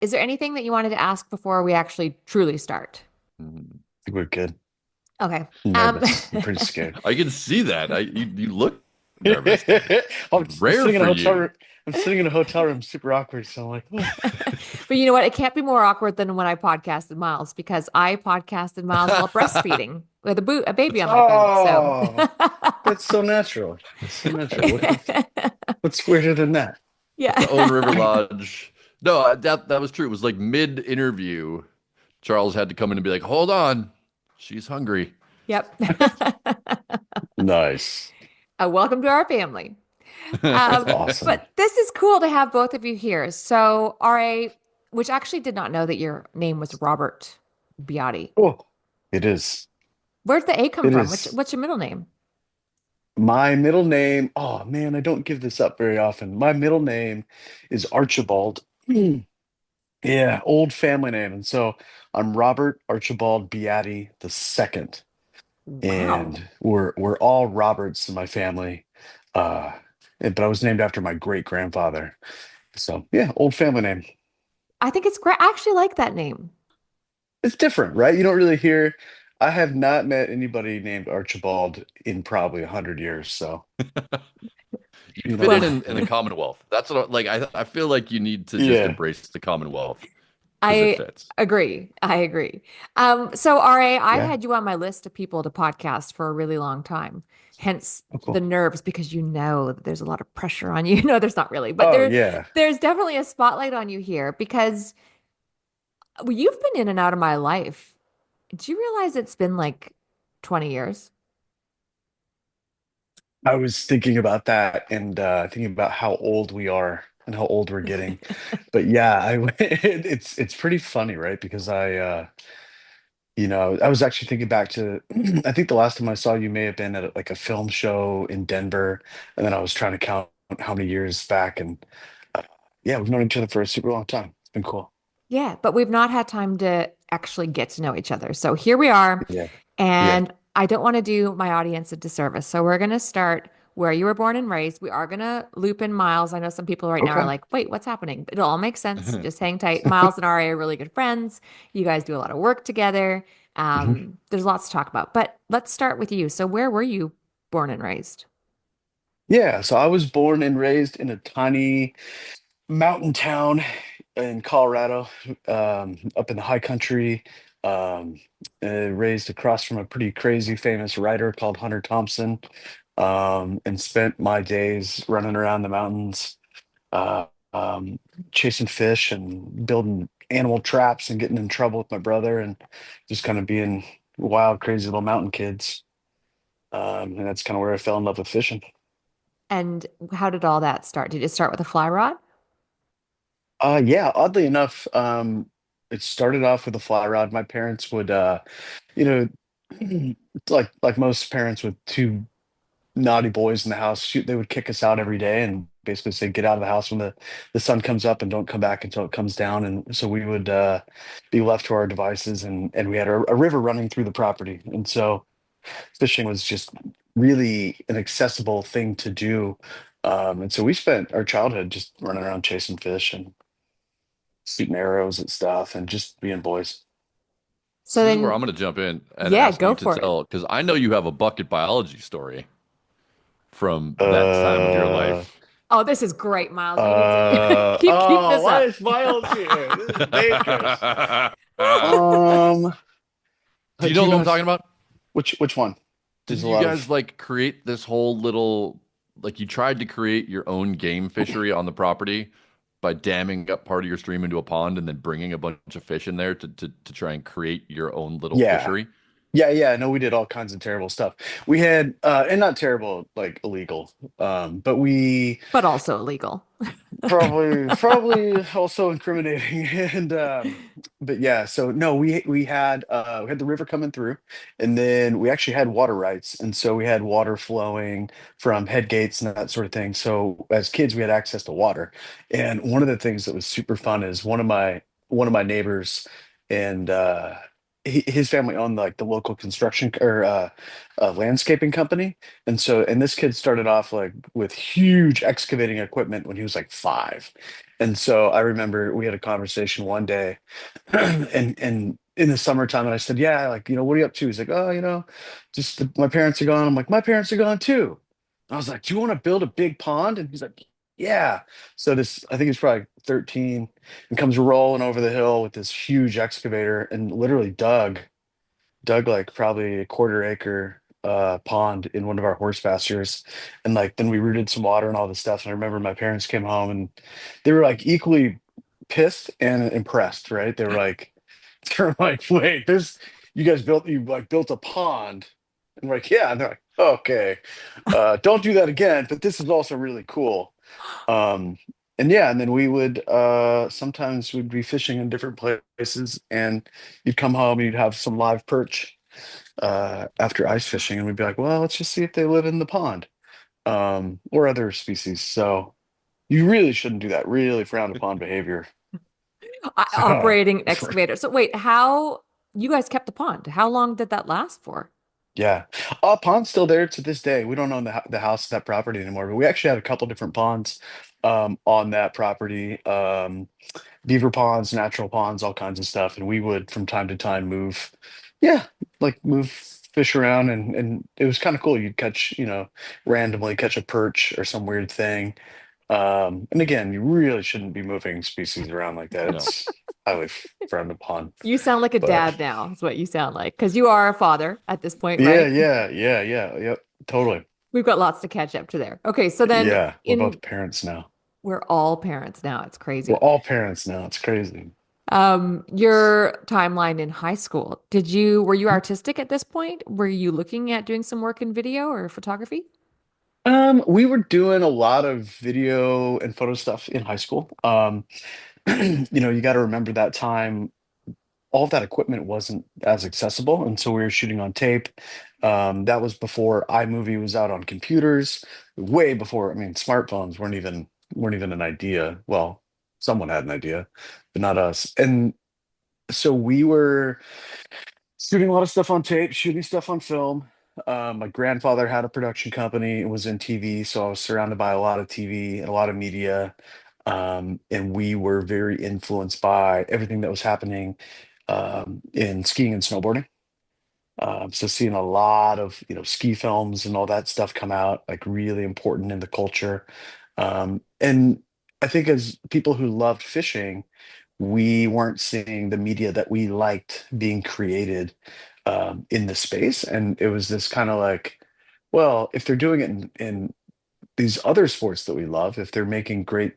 Is there anything that you wanted to ask before we actually truly start? Mm. think we're good. Okay. I'm Um, nervous. I'm pretty scared. I can see that. You look nervous. I'm Rare sitting in a for hotel you. room. I'm sitting in a hotel room, super awkward. So I'm like, oh. but you know what? It can't be more awkward than when I podcasted Miles because I podcasted Miles while breastfeeding with a baby on my boot. So, Oh, that's so natural. That's so natural. What's weirder than that? At the Owen River yeah. Lodge. No, that was true. It was like mid-interview. Charles had to come in and be like, "Hold on, she's hungry." Yep. Nice. Welcome to our family. That's Um, awesome. but this is cool to have both of you here. So, RA, which actually did not know that your name was Robert Beattie. Oh, it is. Where'd the A come It from? is. What's your middle name? My middle name. Oh man, I don't give this up very often. My middle name is Archibald. Yeah, old family name. And so I'm Robert Archibald Beatty the second. Wow. And we're all Roberts in my family. Uh, but I was named after my great grandfather. So yeah, old family name. I think it's great. I actually like that name. It's different, right? You don't really hear. I have not met anybody named Archibald in probably 100 years. So You you fit Well, know, in the Commonwealth. That's what like I feel like you need to just yeah, embrace the Commonwealth because it I fits. agree. I agree. So RA, I yeah. had you on my list of people to podcast for a really long time. Hence Oh, the cool. nerves because you know that there's a lot of pressure on you. No, there's not really, but Oh yeah. there's definitely a spotlight on you here because well, you've been in and out of my life. Do you realize it's been like 20 years? I was thinking about that and thinking about how old we are and how old we're getting. But yeah, it's pretty funny, right? Because I was actually thinking back to I think the last time I saw you may have been at like a film show in Denver, and then I was trying to count how many years back, and uh, yeah, we've known each other for a super long time. It's been cool. Yeah, but we've not had time to actually get to know each other. So here we are. Yeah, yeah. And I don't want to do my audience a disservice. So we're going to start where you were born and raised. We are going to loop in Miles. I know some people right now are Okay. like, wait, what's happening? But it'll all make sense. Just hang tight. Miles and RA are really good friends. You guys do a lot of work together. Mhm. There's lots to talk about. But let's start with you. So where were you born and raised? Yeah, so I was born and raised in a tiny mountain town in Colorado, up in the high country, um, raised across from a pretty crazy famous writer called Hunter Thompson, and spent my days running around the mountains, uh, um, chasing fish and building animal traps and getting in trouble with my brother and just kind of being wild, crazy little mountain kids. And that's kind of where I fell in love with fishing. And how did all that start? Did it start with a fly rod? Yeah, oddly enough, it started off with a fly rod. My parents would, you know, like most parents with two naughty boys in the house, they would kick us out every day and basically say, "Get out of the house when the sun comes up and don't come back until it comes down." And so we would be left to our devices, and we had a river running through the property, and so fishing was just really an accessible thing to do. And so we spent our childhood just running around chasing fish and shooting arrows at stuff and just being boys. So So this is where then, I'm going to jump in and yeah, ask go you to for it. tell because I know you have a bucket biology story from that time of your Uh, life. Oh, this is great, Miles. You need to keep oh, this why up. is Miles here? This is dangerous. Um, Do you do know you what know I'm talking about? which one? There's Didn't a you lot guys of, like create this whole little like you tried to create your own game fishery on the property by damming up part of your stream into a pond and then bringing a bunch of fish in there to try and create your own little yeah. fishery? Yeah, no, we did all kinds of terrible stuff. We had and not terrible, like illegal. But we But also illegal. probably also incriminating. And but yeah, so no, we had the river coming through, and then we actually had water rights, and so we had water flowing from head gates and that sort of thing. So as kids, we had access to water. And one of the things that was super fun is one of my neighbors and his family owned like the local construction or landscaping company, and so and this kid started off like with huge excavating equipment when he was like 5, and so I remember we had a conversation one day, and in the summertime, and I said, yeah, like what are you up to? He's like, oh, just my parents are gone. I'm like, my parents are gone too. I was like, do you want to build a big pond? And he's like, yeah. So this, I think he's probably 13 and comes rolling over the hill with this huge excavator and literally dug like probably a quarter acre pond in one of our horse pastures. And like then we rooted some water and all this stuff. And I remember my parents came home and they were like equally pissed and impressed, right? They're like, wait, this you like built a pond. And we're like, yeah, and they're like, okay. Don't do that again, but this is also really cool. Um, and yeah, and then we would sometimes we'd be fishing in different places, and you'd come home and you'd have some live perch after ice fishing, and we'd be like, well, let's just see if they live in the pond or other species. So you really shouldn't do that. Really frowned upon behavior. So Operating excavator. So wait, how you guys kept the pond? How long did that last for? yeah, pond's still there to this day. We don't own the house, that property anymore, but we actually had a couple different ponds on that property. Beaver ponds, natural ponds, all kinds of stuff. And we would from time to time move, yeah, like move fish around and it was kind of cool. You'd catch, randomly catch a perch or some weird thing. And again, you really shouldn't be moving species around like that. No. It's highly frowned upon. You sound like a But dad now, is what you sound like, because you are a father at this point, yeah, right? yeah, yep, totally. We've got lots to catch up to there. Okay, so then Yeah, we're in both parents now. we're all parents now. It's We're crazy. all parents now. It's crazy. Your timeline in high school, were you artistic at this point? Were you looking at doing some work in video or photography? We were doing a lot of video and photo stuff in high school. You got to remember that time, all of that equipment wasn't as accessible, and so we were shooting on tape. That was before iMovie was out on computers, way before. I mean, smartphones weren't even an idea. Well, someone had an idea, but not us. And so we were shooting a lot of stuff on tape, shooting stuff on film. My grandfather had a production company and was in TV, so I was surrounded by a lot of TV and a lot of media. And we were very influenced by everything that was happening in skiing and snowboarding. So seeing a lot of ski films and all that stuff come out, like really important in the culture. And I think as people who loved fishing, we weren't seeing the media that we liked being created in the space. And it was this kind of like, well, if they're doing it in these other sports that we love, if they're making great,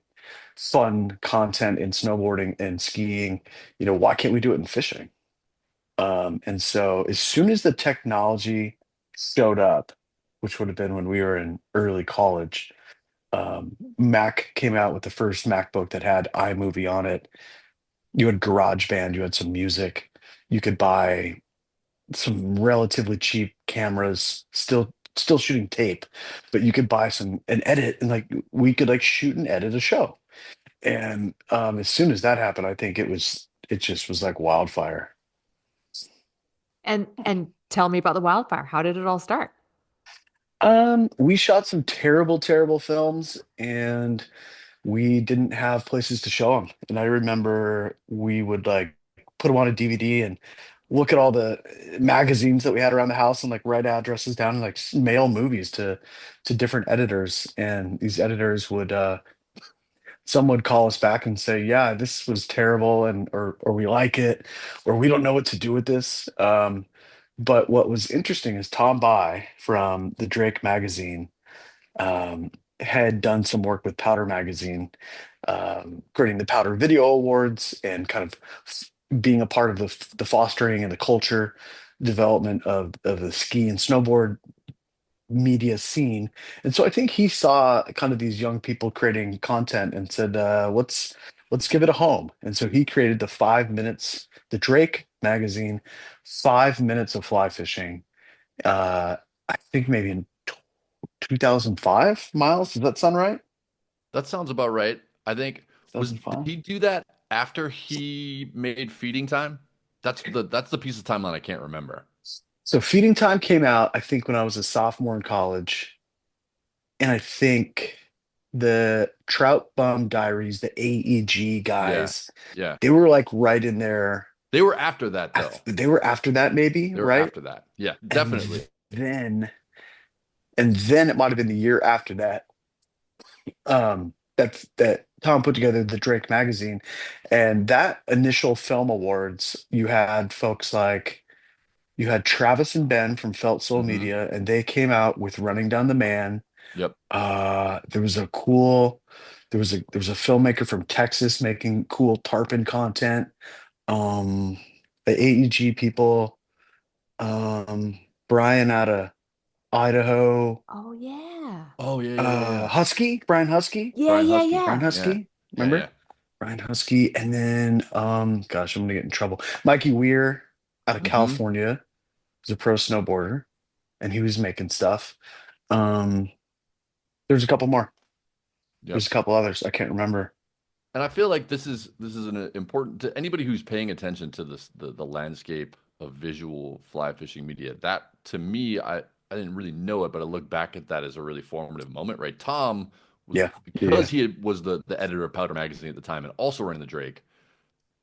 fun content in snowboarding and skiing, why can't we do it in fishing? And so as soon as the technology showed up, which would have been when we were in early college, Mac came out with the first MacBook that had iMovie on it. You had GarageBand, you had some music, you could buy some relatively cheap cameras, still shooting tape, but you could buy some and edit and like we could like shoot and edit a show. And as soon as that happened, I think it just was like wildfire. And tell me about the wildfire. How did it all start? We shot some terrible, terrible films and we didn't have places to show them. And I remember we would like put them on a DVD and look at all the magazines that we had around the house and like write addresses down and like mail movies to different editors. And these editors would some would call us back and say, yeah, this was terrible and or we like it or we don't know what to do with this. But what was interesting is Tom By from the Drake magazine um, had done some work with Powder Magazine, creating the Powder Video Awards and kind of being a part of the fostering and the culture development of the ski and snowboard media scene. And so I think he saw kind of these young people creating content and said, let's give it a home. And so he created the Drake magazine, 5 minutes of fly fishing. I think maybe in 2005, Miles. Does that sound right? That sounds about right. I think did 2005? he do that after he made Feeding Time? That's the piece of timeline I can't remember. So Feeding Time came out, I think, when I was a sophomore in college. And I think the Trout Bum Diaries, the AEG Yeah. guys, Yeah. they were like right in there. They were after that though. They were after that, maybe, They were right? after that. Yeah, And definitely. then, and then it might have been the year after that, that Tom put together the Drake magazine. And that initial film awards, you had folks like you had Travis and Ben from Felt Soul Hmm. Media, and they came out with Running Down the Man. Yep. There was a cool, there was a filmmaker from Texas making cool tarpon content. Um, the AEG people, um, Brian out of Idaho, Oh yeah. Oh yeah, yeah, yeah, yeah. Brian Husky, Yeah, Brian yeah, Husky. Brian yeah. Yeah. Husky, Yeah, yeah. remember? Brian Husky, and then gosh, I'm gonna get in trouble. Mikey Weir out of Hmm. California was a pro snowboarder, and he was making stuff. Um, there's a couple more. Yep. There's a couple others I can't remember. And I feel like this is an important to anybody who's paying attention to this the landscape of visual fly fishing media. That to me, I didn't really know it, but I look back at that as a really formative moment, right? Tom was Yeah, yeah, because yeah, was the editor of Powder Magazine at the time and also running the Drake,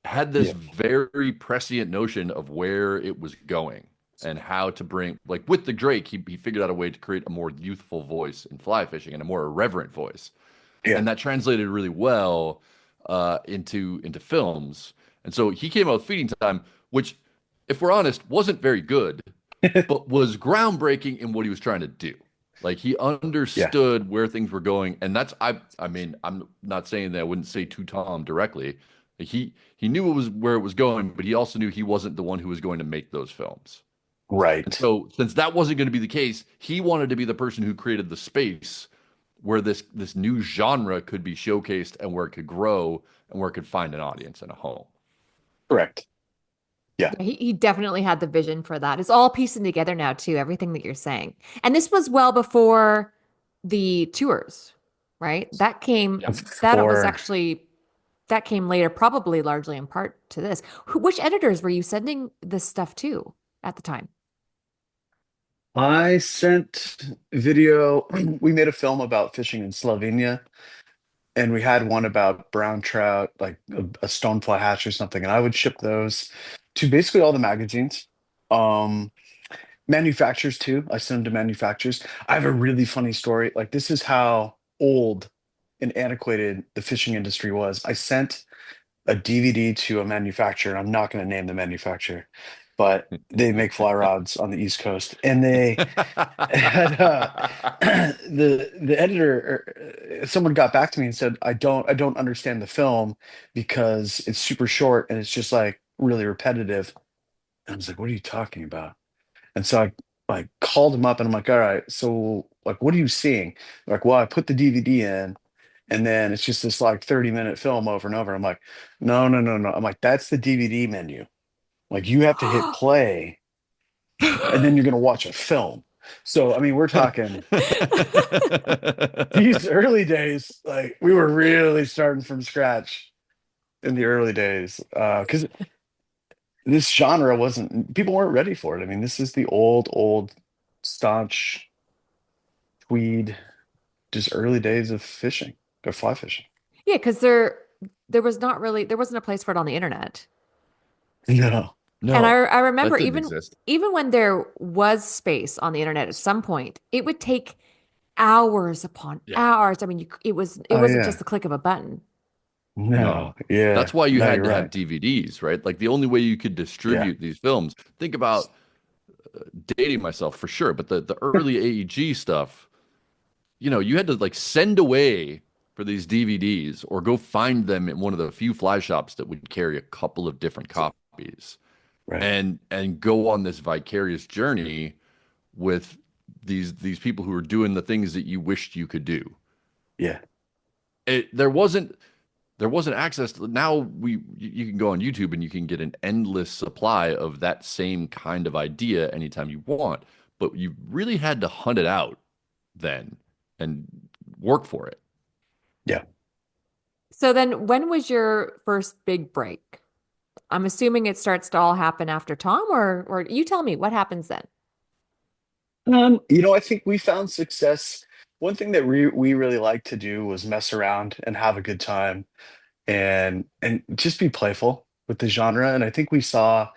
had this yeah. very prescient notion of where it was going and how to bring like with the Drake, he figured out a way to create a more youthful voice in fly fishing and a more irreverent voice, Yeah. and that translated really well into films. And so he came out with Feeding Time, which, if we're honest, wasn't very good, but was groundbreaking in what he was trying to do. Like he Yeah. understood where things were going, and that's I mean I'm not saying that I wouldn't say to Tom directly. Like, he knew it was where it was going, but he also knew he wasn't the one who was going to make those films. And Right. so, since that wasn't going to be the case, he wanted to be the person who created the space where this new genre could be showcased and where it could grow and where it could find an audience and a home. Correct. Yeah. Yeah, he definitely had the vision for that. It's all piecing together now, too, everything that you're saying. And this was well before the tours, right? Yeah. That was For actually, that came later, probably largely in part to this. Which editors were you sending this stuff to at the time? I sent video, we made a film about fishing in Slovenia, and we had one about brown trout, like a stonefly hatch or something, and I would ship those to basically all the magazines. Um, Manufacturers too. I send them to manufacturers. I have a really funny story. Like this is how old and antiquated the fishing industry was. I sent a DVD to a manufacturer, and I'm not going to name the manufacturer, but they make fly rods on the East Coast, and they had the editor, someone got back to me and said, I don't understand the film because it's super short and it's just like really repetitive. And I was like, what are you talking about? And so I like called him up and I'm like, all right, so like what are you seeing? They're like, well, I put the DVD in and then it's just this like 30-minute film over and over. I'm like, no, no, no, no. I'm like, that's the DVD menu. Like you have to hit play and then you're gonna watch a film. So I mean, we're talking these early days, like we were really starting from scratch in the early days. Because this genre wasn't people weren't ready for it. I mean, this is the old staunch tweed, just early days of fishing, of fly fishing. Yeah, because there wasn't a place for it on the internet. No. And No, I remember that didn't exist. even when there was space on the internet at some point, it would take hours upon Yeah. hours. I mean, it Oh wasn't just yeah. the click of a button. No. No. Yeah. That's why you No, had you're to have right. DVDs, right? Like the only way you could Yeah. distribute these films. Think about dating myself for sure, but the early AEG stuff, you had to like send away for these DVDs or go find them in one of the few fly shops that would carry a couple of different copies Right. and go on this vicarious journey with these people who are doing the things that you wished you could do. Yeah. There wasn't access now you can go on YouTube and you can get an endless supply of that same kind of idea anytime you want, but you really had to hunt it out then and work for it. Yeah. So then when was your first big break? I'm assuming it starts to all happen after Tom, or you tell me what happens then. I think we found success. One thing that we really like to do was mess around and have a good time and just be playful with the genre. And I think we saw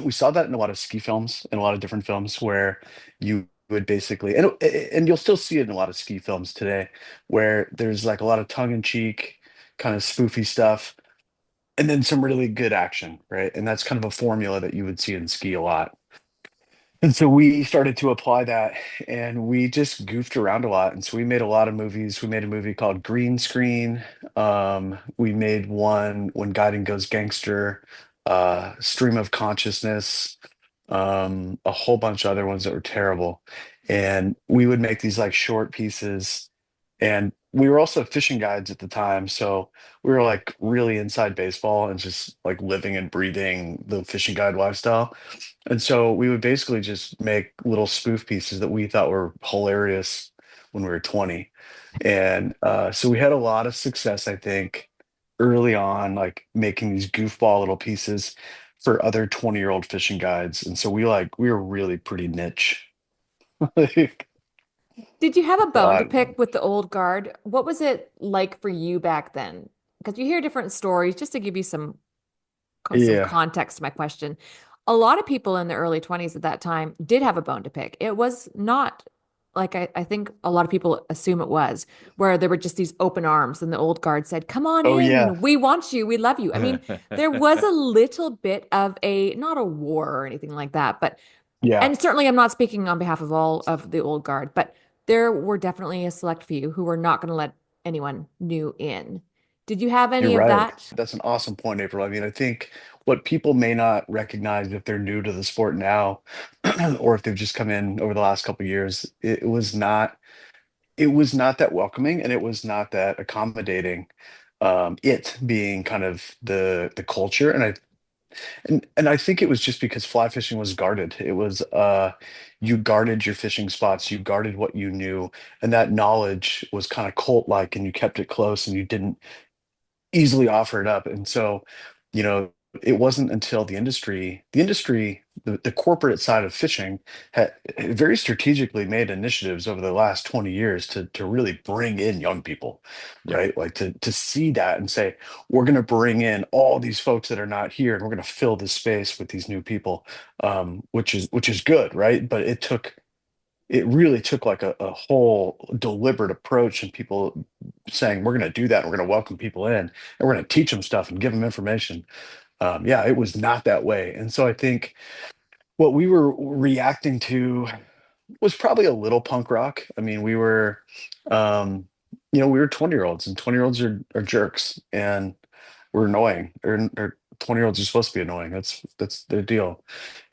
we saw that in a lot of ski films and a lot of different films where you would basically and you'll still see it in a lot of ski films today where there's like a lot of tongue-in-cheek kind of spoofy stuff and then some really good action, right? And that's kind of a formula that you would see in ski a lot. And so we started to apply that and we just goofed around a lot. And so we made a lot of movies. We made a movie called Green Screen. We made one When Guiding Goes Gangster, Stream of Consciousness, a whole bunch of other ones that were terrible. And we would make these like short pieces. And we were also fishing guides at the time. So we were like really inside baseball and just like living and breathing the fishing guide lifestyle. And so we would basically just make little spoof pieces that we thought were hilarious when we were 20. And so we had a lot of success, I think, early on, like making these goofball little pieces for other 20-year-old fishing guides. And so we were really pretty niche. Like, Did you have a bone to uh, pick with the old guard? What was it like for you back then? Because you hear different stories, just to give you some yeah. context to my question. A lot of people in the early 20s at that time did have a bone to pick. It was not like I think a lot of people assume it was, where there were just these open arms and the old guard said, "Come on Oh yeah. in. We want you. We love you." I mean, there was a little bit of a, not a war or anything like that, but, Yeah. and certainly I'm not speaking on behalf of all of the old guard, but there were definitely a select few who were not going to let anyone new in. Did you have You're any of right. that? That's an awesome point, April. I mean, I think what people may not recognize if they're new to the sport now, or if they've just come in over the last couple of years, it was not that welcoming and it was not that accommodating. It being kind of the culture, and I think it was just because fly fishing was guarded. It was you guarded your fishing spots, you guarded what you knew, and that knowledge was kind of cult-like, and you kept it close, and you didn't easily offer it up. And so, you know, it wasn't until the corporate side of fishing had very strategically made initiatives over the last 20 years to really bring in young people, Yep. right? Like to see that and say, we're going to bring in all these folks that are not here and we're going to fill this space with these new people, which is good, right? But it really took like a whole deliberate approach and people saying we're going to do that and we're going to welcome people in and we're going to teach them stuff and give them information. Yeah, it was not that way. And so I think what we were reacting to was probably a little punk rock. I mean, um, we were 20-year-olds and 20-year-olds are jerks and we're annoying or 20-year-olds are supposed to be annoying. That's their deal.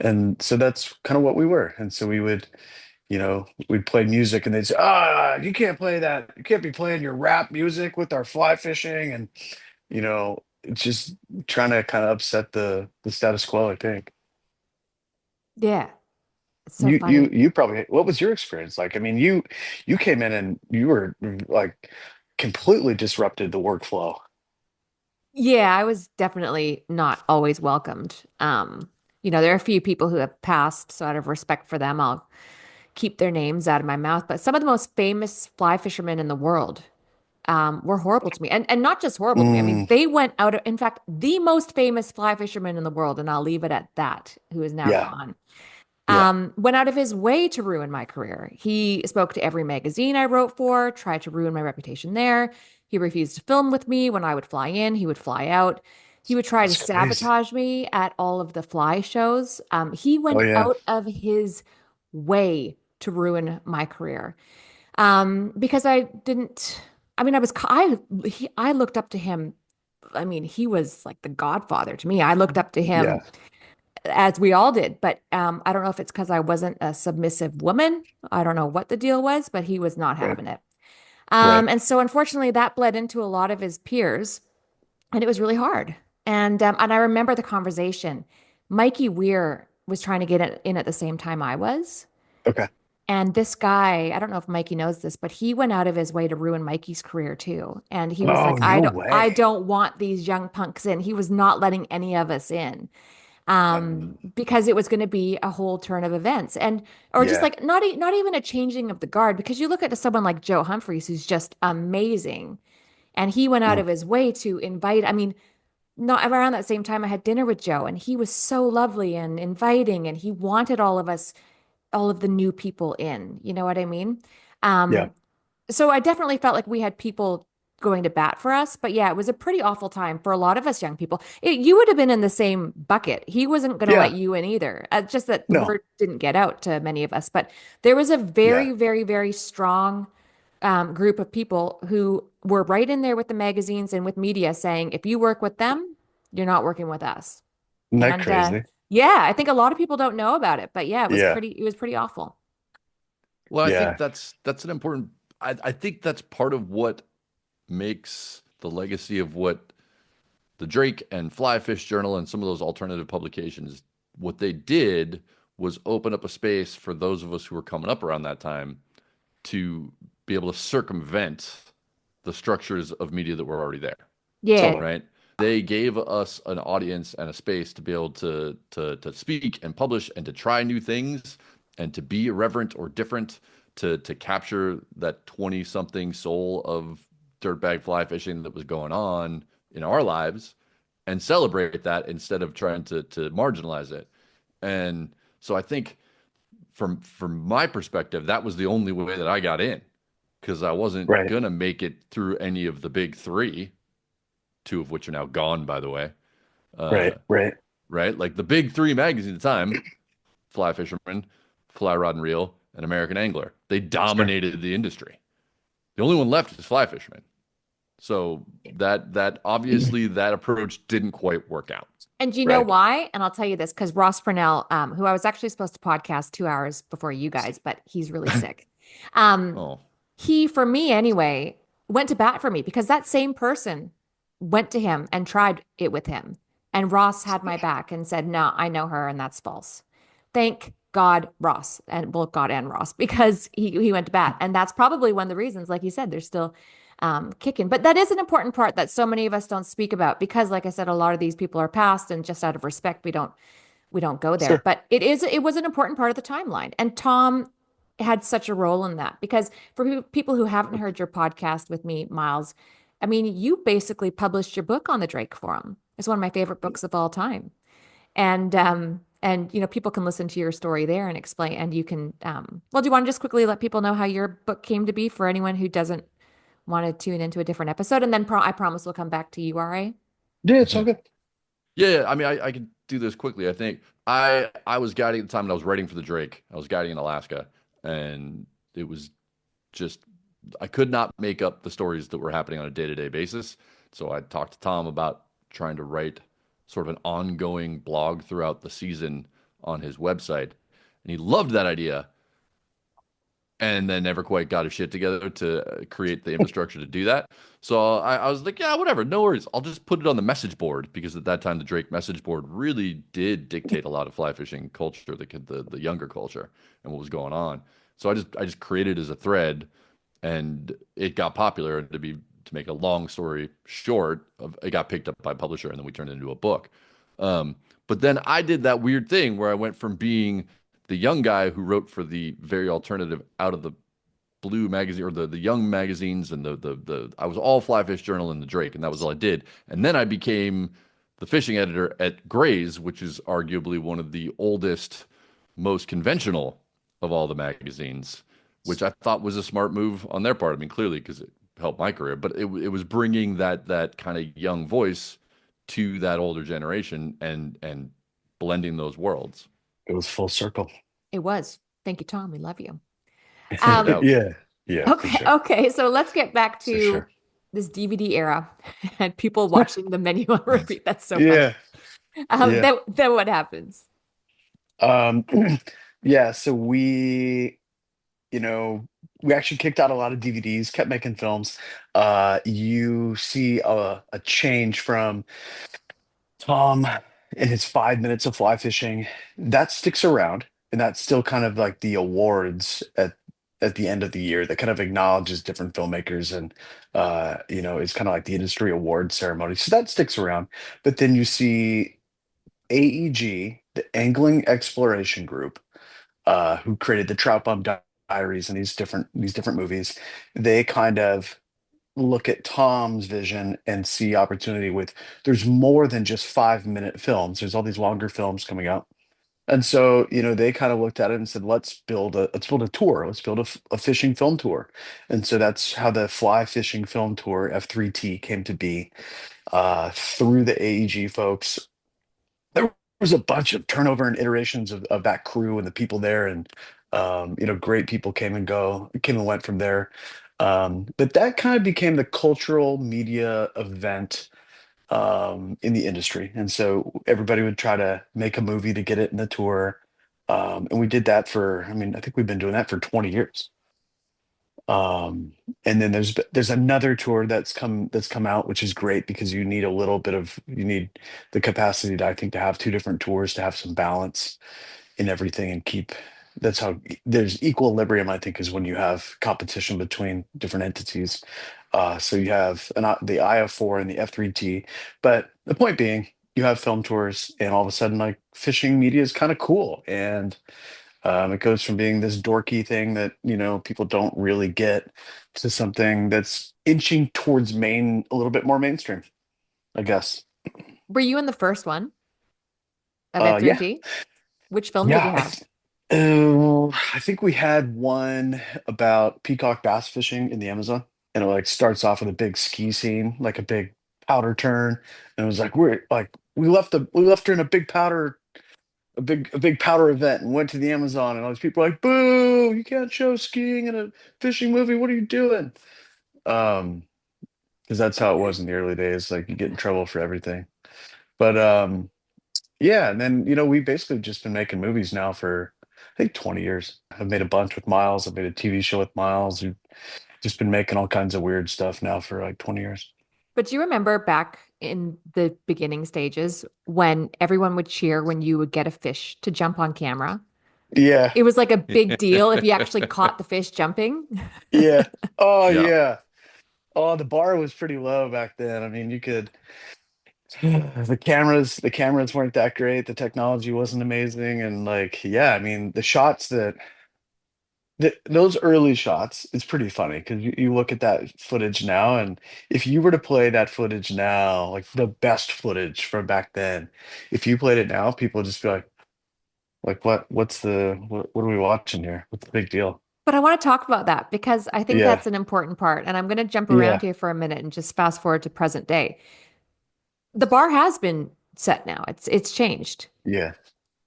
And so that's kind of what we were. And so we'd play music and they'd say, you can't play that. You can't be playing your rap music with our fly fishing. And, it's just trying to kind of upset the status quo, I think. Yeah, it's so You funny. probably, what was your experience like? I mean, you came in and you were like completely disrupted the workflow. Yeah, I was definitely not always welcomed. There are a few people who have passed, so out of respect for them, I'll keep their names out of my mouth. But some of the most famous fly fishermen in the world were horrible to me. And not just horrible to me. I mean, Mm, they went out of, in fact, the most famous fly fisherman in the world, and I'll leave it at that, who is now yeah, gone, yeah, went out of his way to ruin my career. He spoke to every magazine I wrote for, tried to ruin my reputation there. He refused to film with me when I would fly in, he would fly out. He would try to that's crazy. sabotage me at all of the fly shows. He Oh went yeah, out of his way to ruin my career. Because I didn't, I mean, I looked up to him. I mean, he was like the godfather to me. I looked up to yeah, him as we all did. But I don't know if it's because I wasn't a submissive woman. I don't know what the deal was, but he was not right, having it. right. And so unfortunately, that bled into a lot of his peers, and it was really hard. And I remember the conversation. Mikey Weir was trying to get in at the same time I was. Okay. And this guy, I don't know if Mikey knows this, but he went out of his way to ruin Mikey's career too. And he was like, Oh, no I way. don't want these young punks in. He was not letting any of us in, Um, because it was going to be a whole turn of events, and or just yeah. like not even a changing of the guard. Because you look at someone like Joe Humphreys, who's just amazing, and he went out Mm, of his way to invite. I mean, not around that same time, I had dinner with Joe, and he was so lovely and inviting, and he wanted all of us, all of the new people in. You know what I mean? yeah. Um, so I definitely felt like we had people going to bat for us. But yeah, it was a pretty awful time for a lot of us young people. You would have been in the same bucket. He wasn't going to let Yeah. you in either. Just that the No. word didn't get out to many of us. But there was a Yeah. very, very, very strong group of people who were right in there with the magazines and with media saying, if you work with them, you're not working with us. Isn't that And crazy? yeah, I think a lot of people don't know about it. But yeah, Yeah. it was pretty awful. Well, I think Yeah. that's an important. I think that's part of what makes the legacy of what the Drake and Fly Fish Journal and some of those alternative publications, what they did was open up a space for those of us who were coming up around that time to be able to circumvent the structures of media that were already there, Yeah. Totally. right? They gave us an audience and a space to be able to speak and publish and to try new things and to be irreverent or different, to capture that 20 something soul of dirtbag fly fishing that was going on in our lives and celebrate that instead of trying to marginalize it. And so I think from my perspective, that was the only way that I got in because I wasn't Right. gonna make it through any of the big three, two of which are now gone, by the way. Right. Uh, Right. right? Like the big three magazines at the time, Fly Fisherman, Fly Rod and Reel, and American Angler. They Sure. dominated the industry. The only one left is Fly Fisherman. So that obviously that approach didn't quite work out. And you know Right. why? And I'll tell you this because Ross Purnell, who I was actually supposed to podcast 2 hours before you guys, but he's really sick. Um, Oh, he, for me anyway, went to bat for me because that same person went to him and tried it with him. And Ross had my back and said, no, I know her and that's false. Thank God, Ross, and both God and Ross, because he went to bat. And that's probably one of the reasons, like you said, they're still kicking. But that is an important part that so many of us don't speak about because, like I said, a lot of these people are past, and just out of respect, we don't go there. Sure. But it was an important part of the timeline, and Tom had such a role in that because for people who haven't heard your podcast with me, Miles, I mean, you basically published your book on the Drake Forum. It's one of my favorite books of all time, and you know people can listen to your story there and explain, and you can well, do you want to just quickly let people know how your book came to be for anyone who doesn't want to tune into a different episode, and then I promise we'll come back to you, all right? Yeah, it's all good. yeah. I mean, I could do this quickly. I think I was guiding at the time and I was writing for the Drake. I was guiding in Alaska, and it was just I could not make up the stories that were happening on a day-to-day basis. So I talked to Tom about trying to write sort of an ongoing blog throughout the season on his website. And he loved that idea and then never quite got his shit together to create the infrastructure to do that. So I was like, yeah, whatever, no worries. I'll just put it on the message board because at that time the Drake message board really did dictate a lot of fly fishing culture, the younger culture and what was going on. So I just created it as a thread and it got popular. To make a long story short, it got picked up by a publisher, and then we turned it into a book. But then I did that weird thing where I went from being the young guy who wrote for the very alternative out of the blue magazine or the young magazines and the I was all Fly Fish Journal and the Drake, and that was all I did. And then I became the fishing editor at Gray's, which is arguably one of the oldest, most conventional of all the magazines, which I thought was a smart move on their part. I mean, clearly because it helped my career, but it was bringing that kind of young voice to that older generation and blending those worlds. It was full circle. It was. Thank you, Tom. We love you. No doubt. Yeah. Yeah, for Okay, sure. okay. So let's get back For to sure. this DVD era and people watching the menu on repeat. That's so funny. Yeah. Yeah. Then what happens? Um, yeah, so you know, we actually kicked out a lot of DVDs, kept making films. You see a change from Tom and his 5 minutes of fly fishing. That sticks around. and that's still kind of like the awards at the end of the year that kind of acknowledges different filmmakers, and it's kind of like the industry awards ceremony. So that sticks around. But then you see AEG, the Angling Exploration Group, who created the Trout Bum Diaries and these different movies. They kind of look at Tom's vision and see opportunity with there's more than just 5 minute films. There's all these longer films coming out. And so, they kind of looked at it and said, let's build a tour. Let's build a fishing film tour. And so that's how the Fly Fishing Film Tour F3T came to be, through the AEG folks. There was a bunch of turnover and iterations of that crew and the people there, and great people came and went from there. But that kind of became the cultural media event, in the industry. And so everybody would try to make a movie to get it in the tour. And we did that for, I mean, I think we've been doing that for 20 years. Um, and then there's another tour that's come out, which is great because you need the capacity to, I think, to have two different tours to have some balance in everything and keep that's how there's equilibrium, I think, is when you have competition between different entities. So you have the IF4 and the F3T, but the point being, you have film tours, and all of a sudden, like, fishing media is kind of cool, and it goes from being this dorky thing that, people don't really get, to something that's inching towards a little bit more mainstream, I guess. Were you in the first one of Yeah, F3T? Which film did you yeah. have? I think we had one about peacock bass fishing in the Amazon, and it like starts off with a big ski scene, like a big powder turn, and it was like we left her in a big powder event and went to the Amazon, and all these people were like, "Boo! You can't show skiing in a fishing movie. What are you doing?" Um, because that's how it was in the early days. Like, you get in trouble for everything. But yeah, and then we've basically just been making movies now for, I think, 20 years. I've made a bunch with Miles. I've made a TV show with Miles. We've just been making all kinds of weird stuff now for like 20 years. But do you remember back in the beginning stages when everyone would cheer when you would get a fish to jump on camera? Yeah, It was like a big deal if you actually caught the fish jumping. yeah. Oh Yeah. yeah. Oh, the bar was pretty low back then. I mean, you could the cameras weren't that great. The technology wasn't amazing, and, like, yeah, I mean, the shots those early shots, it's pretty funny because you look at that footage now, and if you were to play that footage now, like the best footage from back then, if you played it now, people would just be like, what are we watching here? What's the big deal? But I want to talk about that because I think Yeah, that's an important part. And I'm going to jump around yeah, here for a minute and just fast forward to present day. The bar has been set now. It's changed. yeah,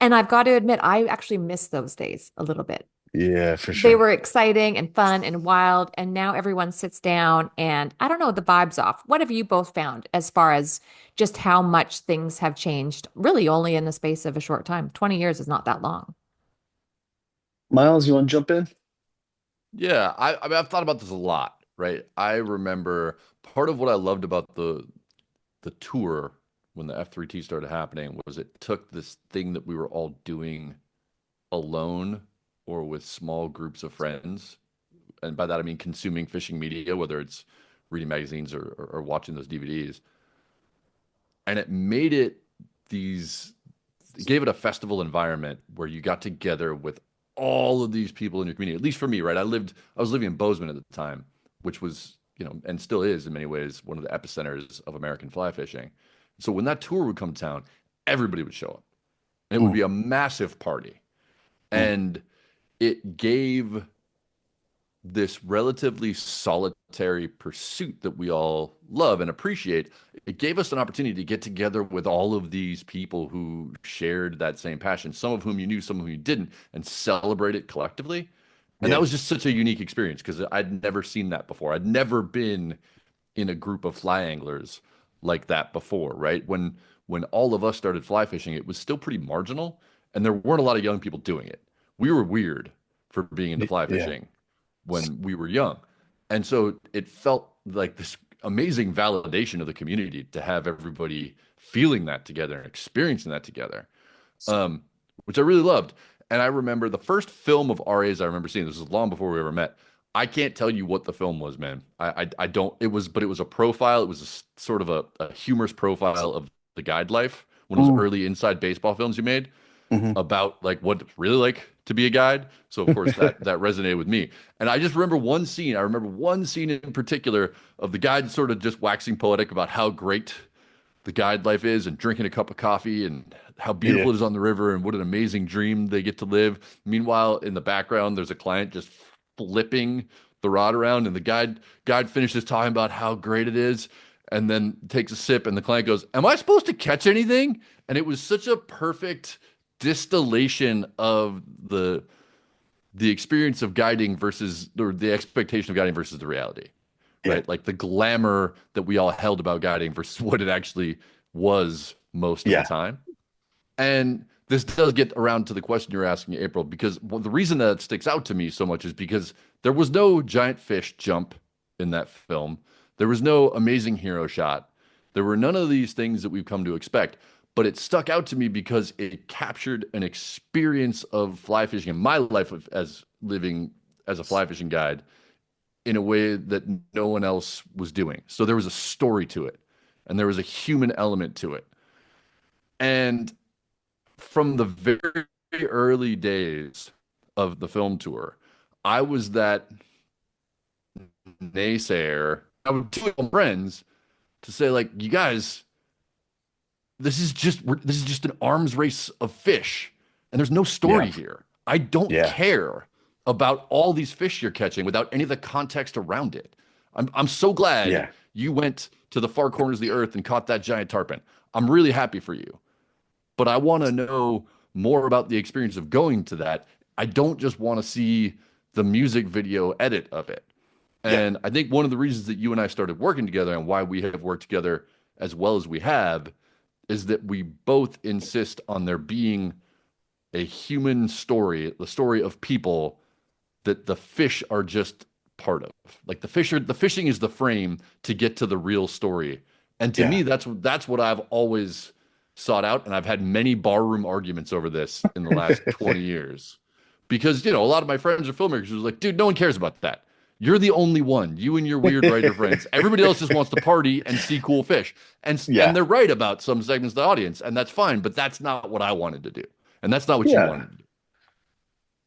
And I've got to admit, I actually miss those days a little bit. yeah, for They sure. were exciting and fun and wild, and now everyone sits down and I don't know, the vibe's off. What have you both found as far as just how much things have changed, really only in the space of a short time? 20 years is not that long. Miles, you want to jump in? Yeah, I mean, I've thought about this a lot, right? I remember part of what I loved about the tour when the F3T started happening was it took this thing that we were all doing alone or with small groups of friends, and by that I mean consuming fishing media, whether it's reading magazines or watching those DVDs, and it made it these gave it a festival environment where you got together with all of these people in your community. At least for me, right? I was living in Bozeman at the time, which was, and still is in many ways one of the epicenters of American fly fishing. So when that tour would come to town, everybody would show up. And it would Mm, be a massive party. mm. And it gave this relatively solitary pursuit that we all love and appreciate, it gave us an opportunity to get together with all of these people who shared that same passion, some of whom you knew, some of whom you didn't, and celebrate it collectively. And that Yeah, was just such a unique experience because I'd never seen that before. I'd never been in a group of fly anglers like that before, right? When all of us started fly fishing, it was still pretty marginal, and there weren't a lot of young people doing it. We were weird for being into fly yeah. fishing when we were young. And so it felt like this amazing validation of the community to have everybody feeling that together and experiencing that together, which I really loved. And I remember the first film of RA's I remember seeing, this was long before we ever met. I can't tell you what the film was, man. I don't, it was, but it was a profile. It was sort of a humorous profile of the guide life, one of those Ooh. early inside baseball films you made Hmm. about like what it's really like to be a guide. So of course that resonated with me. And I just remember one scene. I remember one scene in particular of the guide sort of just waxing poetic about how great the guide life is and drinking a cup of coffee and how Yeah. beautiful it is on the river and what an amazing dream they get to live. Meanwhile, in the background, there's a client just flipping the rod around, and the guide finishes talking about how great it is, and then takes a sip, and the client goes, "Am I supposed to catch anything?" And it was such a perfect distillation of the experience of guiding versus or the expectation of guiding versus the reality, Yeah. right? Like the glamour that we all held about guiding versus what it actually was most of the Yeah. time. And this does get around to the question you're asking, April, because the reason that sticks out to me so much is because there was no giant fish jump in that film. There was no amazing hero shot. There were none of these things that we've come to expect. But it stuck out to me because it captured an experience of fly fishing in my life as living as a fly fishing guide in a way that no one else was doing. So there was a story to it, and there was a human element to it. And from the very early days of the film tour, I was that naysayer. I would tell friends to say, like, you guys, this is just an arms race of fish, and there's no Yeah. story here. I don't Yeah. care about all these fish you're catching without any of the context around it. I'm so glad Yeah. you went to the far corners of the earth and caught that giant tarpon. I'm really happy for you, but I want to know more about the experience of going to that. I don't just want to see the music video edit of it. Yeah. And I think one of the reasons that you and I started working together and why we have worked together as well as we have is that we both insist on there being a human story, the story of people that the fish are just part of. Like the fishing is the frame to get to the real story. And to Yeah. me, that's what I've always sought out. And I've had many barroom arguments over this in the last 20 years. Because, a lot of my friends are filmmakers who's like, dude, no one cares about that. You're the only one, you and your weird writer friends. Everybody else just wants to party and see cool fish. And Yeah. they're right about some segments of the audience, and that's fine, but that's not what I wanted to do. And that's not what you Yeah. wanted to do.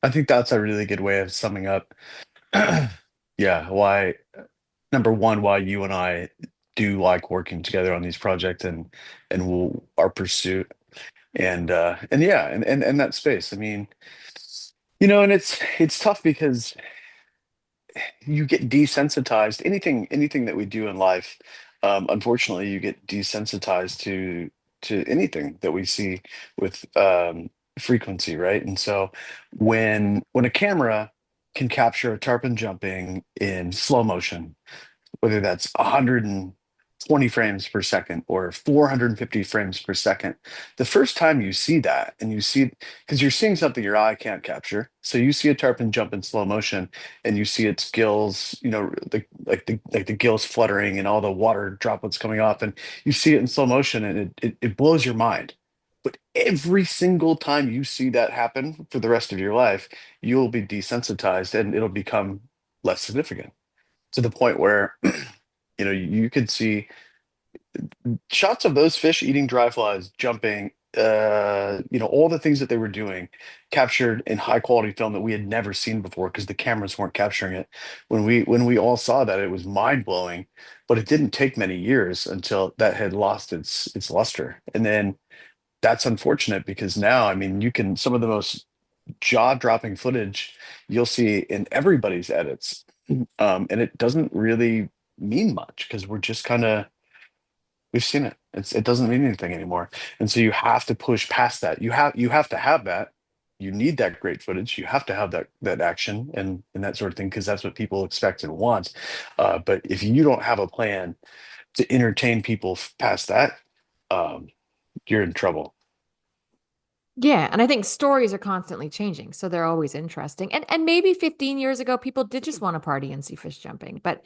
I think that's a really good way of summing up. Yeah. Why, number one, why you and I do like working together on these projects and our pursuit and yeah, and that space. I mean, and it's tough because you get desensitized. Anything that we do in life, unfortunately, you get desensitized to anything that we see with frequency, right? And so when a camera can capture a tarpon jumping in slow motion, whether that's 120 frames per second or 450 frames per second. The first time you see that, and you see, because you're seeing something your eye can't capture. So you see a tarpon jump in slow motion and you see its gills, like the gills fluttering and all the water droplets coming off, and you see it in slow motion and it blows your mind. But every single time you see that happen for the rest of your life, you'll be desensitized and it'll become less significant to the point where you could see shots of those fish eating dry flies, jumping, all the things that they were doing captured in high quality film that we had never seen before because the cameras weren't capturing it. When we all saw that, it was mind blowing, but it didn't take many years until that had lost its luster. And then that's unfortunate because now, I mean, you can some of the most jaw-dropping footage you'll see in everybody's edits. And it doesn't really mean much because we're just kind of we've seen it. It doesn't mean anything anymore. And so you have to push past that. You have to have that. You need that great footage. You have to have that action and that sort of thing because that's what people expect and want. But if you don't have a plan to entertain people past that, um, you're in trouble. Yeah, and I think stories are constantly changing, so they're always interesting. And maybe 15 years ago, people did just want to party and see fish jumping. But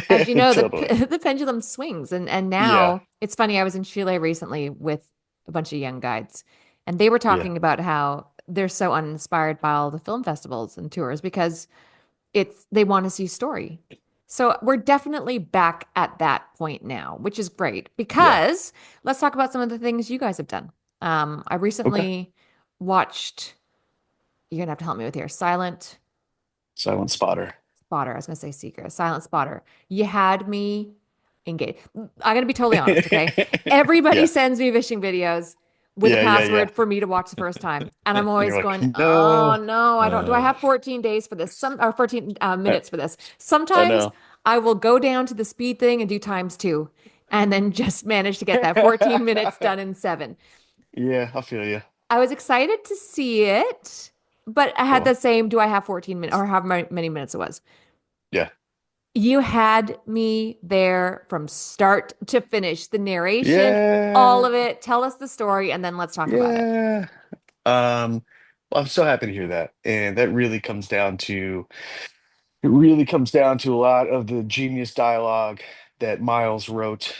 as you know, the Totally. the pendulum swings, and Yeah. now it's funny. I was in Chile recently with a bunch of young guides, and they were Yeah. talking about how they're so uninspired by all the film festivals and tours because they want to see story. So we're definitely back at that point now, which is great Yeah. because let's talk about some of the things you guys have done. I Okay. recently watched, you're gonna have to help me with here, Silent Silent Spotter. Spotter. I was gonna say Seeker, Silent Spotter. You had me engaged. I'm gonna be totally honest, okay? Everybody Yeah. sends me fishing videos with a Yeah, yeah, yeah. password for me to watch the first time, and I'm And always you're like, going, "Oh no. no, I don't. Do I Uh, have 14 days for this? Some or 14 I, minutes for this? I Sometimes know. I will go down to the speed thing and do times two, and then just manage to get that 14 minutes done in seven. Yeah, I feel you. I was excited to see it, but I had the Cool. same. Do I have 14 minutes or however many minutes it was? Yeah. You had me there from start to finish. The narration, all Yeah. of it. Tell us the story, and then let's talk about it. Yeah. Um, well, I'm so happy to hear that. And that really comes down to it really comes down to a lot of the genius dialogue that Miles wrote.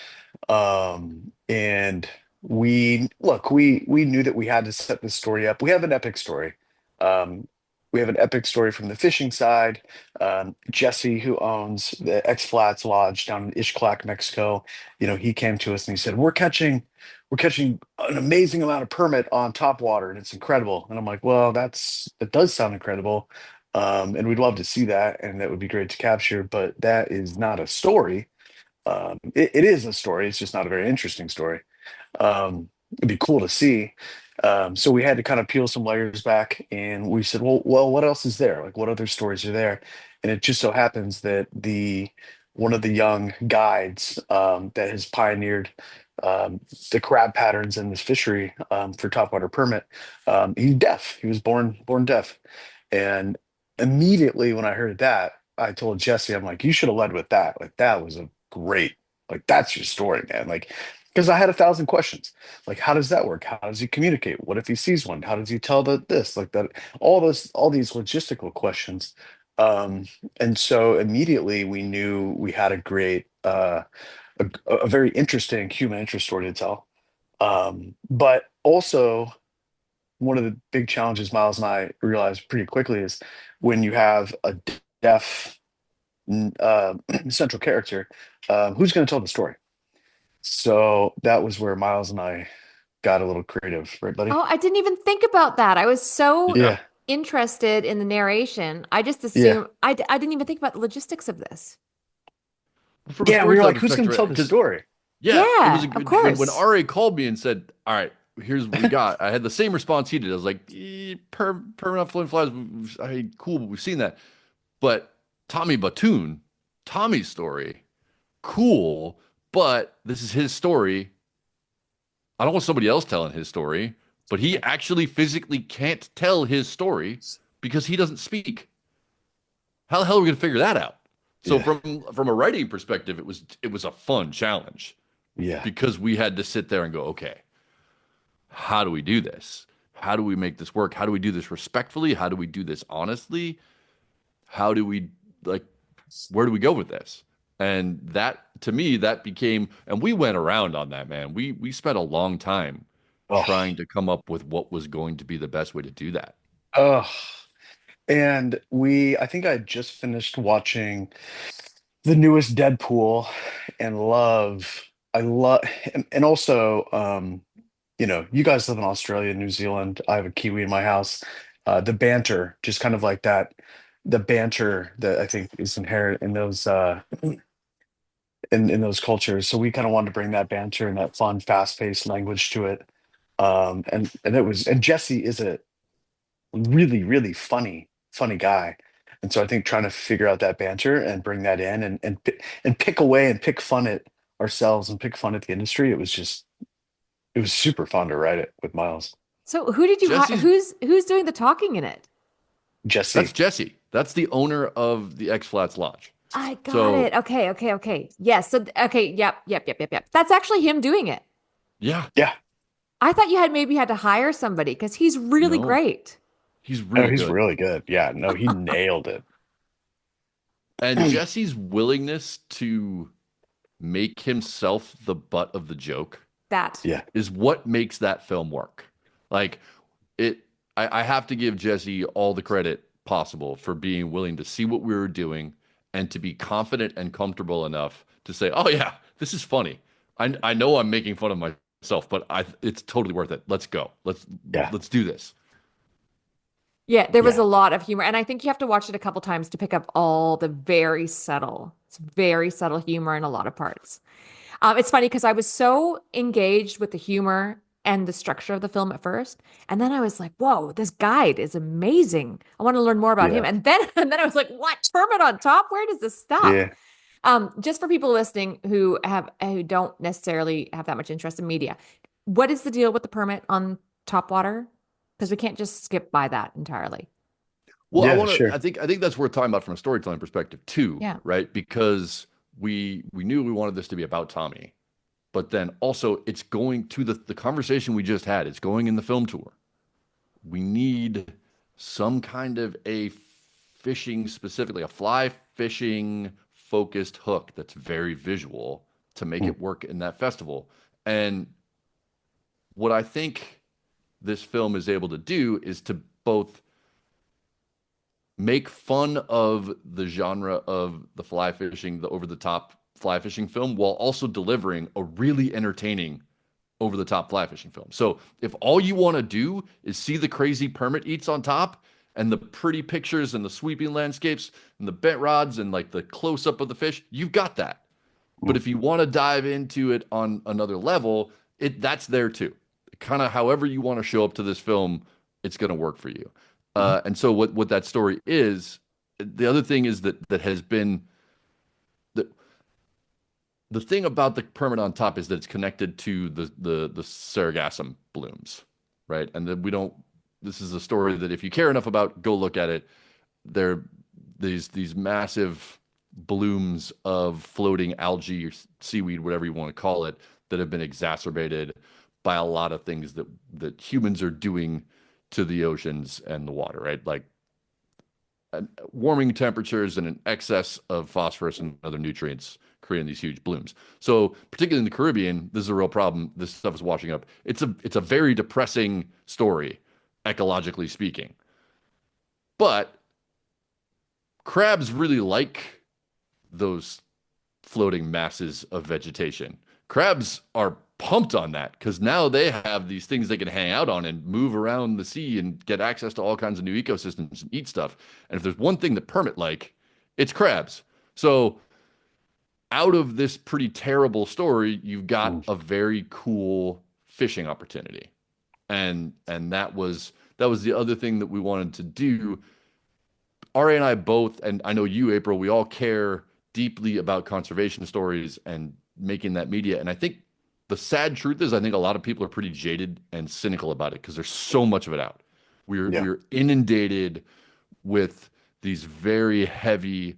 And we knew that we had to set this story up. We have an epic story. Um, we have an epic story from the fishing side. Jesse, who owns the X Flats Lodge down in Ishclac, Mexico, he came to us and he said, we're catching an amazing amount of permit on top water, and it's incredible. And I'm like, well, that does sound incredible. And we'd love to see that, and that would be great to capture, but that is not a story. It is a story, it's just not a very interesting story. It'd be cool to see. So we had to kind of peel some layers back, and we said, well, what else is there? Like, what other stories are there? And it just so happens that the one of the young guides that has pioneered the crab patterns in this fishery for topwater permit, he's deaf. He was born deaf, and immediately when I heard that, I told Jesse, I'm like, you should have led with that. Like, that was a great, like, that's your story, man. Like, because I had 1,000 questions. Like, how does that work? How does he communicate? What if he sees one? How does he tell this, like that? All these logistical questions. Um, and so immediately we knew we had a great, a very interesting human interest story to tell. But also, one of the big challenges Miles and I realized pretty quickly is when you have a deaf uh, central character, who's going to tell the story? So that was where Miles and I got a little creative, right, buddy? Oh, I didn't even think about that. I was so Yeah. Yeah, interested in the narration. I just yeah, assumed I didn't even think about the logistics of this. From a yeah. We were storytelling like, who's going perspective, to tell the because story? yeah, it was a Yeah, of good when course. RA called me and said, "All right, here's what we got." I had the same response he did. I was like, permanent floating flies. Cool, we've seen that." But Tommy Batoon, Tommy's story, cool, but this is his story. I don't want somebody else telling his story, but he actually physically can't tell his story because he doesn't speak. How the hell are we going to figure that out? So Yeah, from a writing perspective, it was a fun challenge yeah. because we had to sit there and go, okay, how do we do this? How do we make this work? How do we do this respectfully? How do we do this honestly? How do we like where do we go with this? And that to me, that became, and we went around on that, man. We spent a long time Oh, trying to come up with what was going to be the best way to do that. oh. And I think I just finished watching the newest Deadpool and I love, and also, you guys live in Australia, New Zealand. I have a Kiwi in my house. The banter, just kind of like that, the banter that I think is inherent in those cultures. So we kind of wanted to bring that banter and that fun, fast-paced language to it. And Jesse is a really, really funny guy. And so I think trying to figure out that banter and bring that in and pick away and pick fun at ourselves and pick fun at the industry, it was super fun to write it with Miles. So who did you hire? Jesse's Who's doing the talking in it? that's Jesse. Jesse. That's the owner of the X Flats Lodge. I got So it. Okay, okay, okay. Yes. So okay, yep. That's actually him doing it. yeah, Yeah. I thought you had maybe had to hire somebody because he's really no, great. he's Oh, really he's good. really good. Yeah, no, he nailed it. And Jesse's willingness to make himself the butt of the joke That. Yeah. is what makes that film work. Like it, I have to give Jesse all the credit possible for being willing to see what we were doing and to be confident and comfortable enough to say, "Oh yeah, this is funny. I know I'm making fun of myself, but I it's totally worth it. Let's go. Yeah. Let's do this." Yeah, there was Yeah. a lot of humor, and I think you have to watch it a couple times to pick up all the it's very subtle humor in a lot of parts. It's funny because I was so engaged with the humor and the structure of the film at first, and then I was like, "Whoa, this guide is amazing! I want to learn more about him." Yeah. And then, and then I was like, "What? Permit on top? Where does this stop?" Yeah. Just for people listening who don't necessarily have that much interest in media, what is the deal with the permit on top water? Because we can't just skip by that entirely. Well, Yeah, sure. I think that's worth talking about from a storytelling perspective too, Yeah. right? Because we knew we wanted this to be about Tommy, but then also it's going to the conversation we just had, it's going in the film tour. We need some kind of a fishing, specifically a fly fishing focused hook that's very visual to make Mm, it work in that festival. And what I think this film is able to do is to both make fun of the genre of the fly fishing, the over the top fly fishing film, while also delivering a really entertaining over the top fly fishing film. So if all you want to do is see the crazy permit eats on top and the pretty pictures and the sweeping landscapes and the bent rods and like the close up of the fish, you've got that. But mm, if you want to dive into it on another level, that's there too. Kind of however you want to show up to this film, it's going to work for you. mm, And so what that story is, the other thing is that has been the the thing about the permit on top is that it's connected to the Sargassum blooms, right? And that we don't. This is a story that if you care enough about, go look at it. There, these massive blooms of floating algae or seaweed, whatever you want to call it, that have been exacerbated by a lot of things that humans are doing to the oceans and the water, right? Like warming temperatures and an excess of phosphorus and other nutrients creating these huge blooms. So, particularly in the Caribbean, this is a real problem. This stuff is washing up. It's a very depressing story, ecologically speaking. But crabs really like those floating masses of vegetation. Crabs are pumped on that because now they have these things they can hang out on and move around the sea and get access to all kinds of new ecosystems and eat stuff. And if there's one thing that permit like, it's crabs. So out of this pretty terrible story, you've got mm. a very cool fishing opportunity. And that was the other thing that we wanted to do. Ari and I both, and I know you, April, we all care deeply about conservation stories and making that media. And I think the sad truth is, I think a lot of people are pretty jaded and cynical about it because there's so much of it out. Yeah. We're inundated with these very heavy,